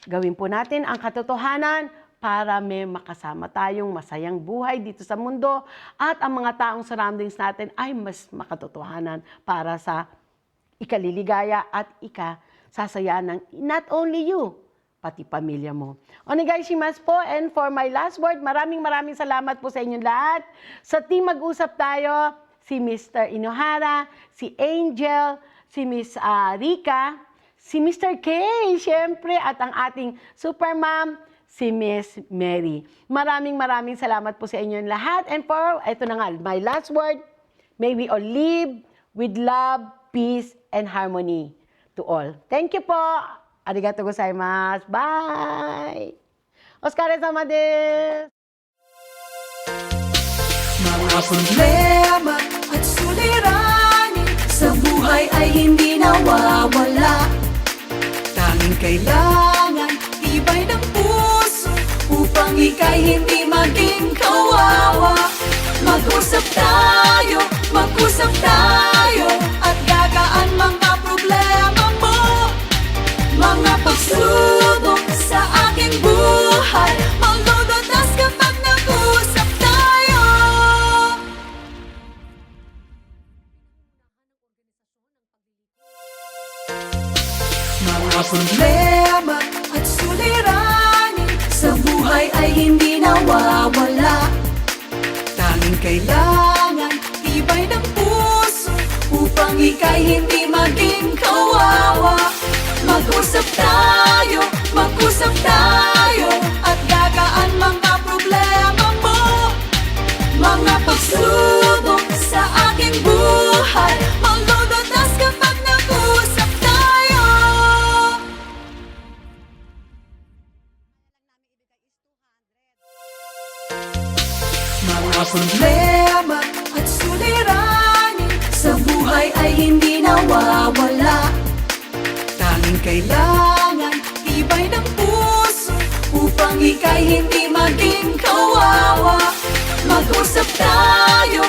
gawin po natin ang katotohanan para may makasama tayong masayang buhay dito sa mundo at ang mga taong surroundings natin ay mas makatotohanan para sa ikaliligaya at ikasasaya ng not only you, pati pamilya mo. Onegaishimasu po, and for my last word, maraming salamat po sa inyong lahat. Sa team Mag-usap Tayo, si Mr. Inohara, si Angel, si Miss Rika, si Mr. K, syempre, at ang ating super mom, si Miss Mary. Maraming salamat po sa inyong lahat. And for, ito na nga, my last word, may we all live with love, peace, and harmony to all. Thank you po. Arigatou gozaimasu. Bye! Otsukare-sama desu! Mga problema at suliranin sa buhay ay hindi nawawala. Tanging kailangan tibay ng puso upang ika'y hindi maging kawawa. Mag-usap tayo at gagaan mga problema mo. Mga pagsubok sa aking buhay, malulutas kapag nag-usap tayo. Mga problema at suliranin sa buhay ay hindi nawawala. Tanging kailangan tibay ng puso upang ika'y hindi maging kawawa. Mag-usap tayo at gagaan mga problema mo. Mga pagsubok sa aking buhay, malulutas kapag nag-usap tayo. Mga problema at suliranin sa buhay ay hindi nawawala. Tanging kailangan tibay ng puso upang ika'y hindi maging kawawa. Mag-usap tayo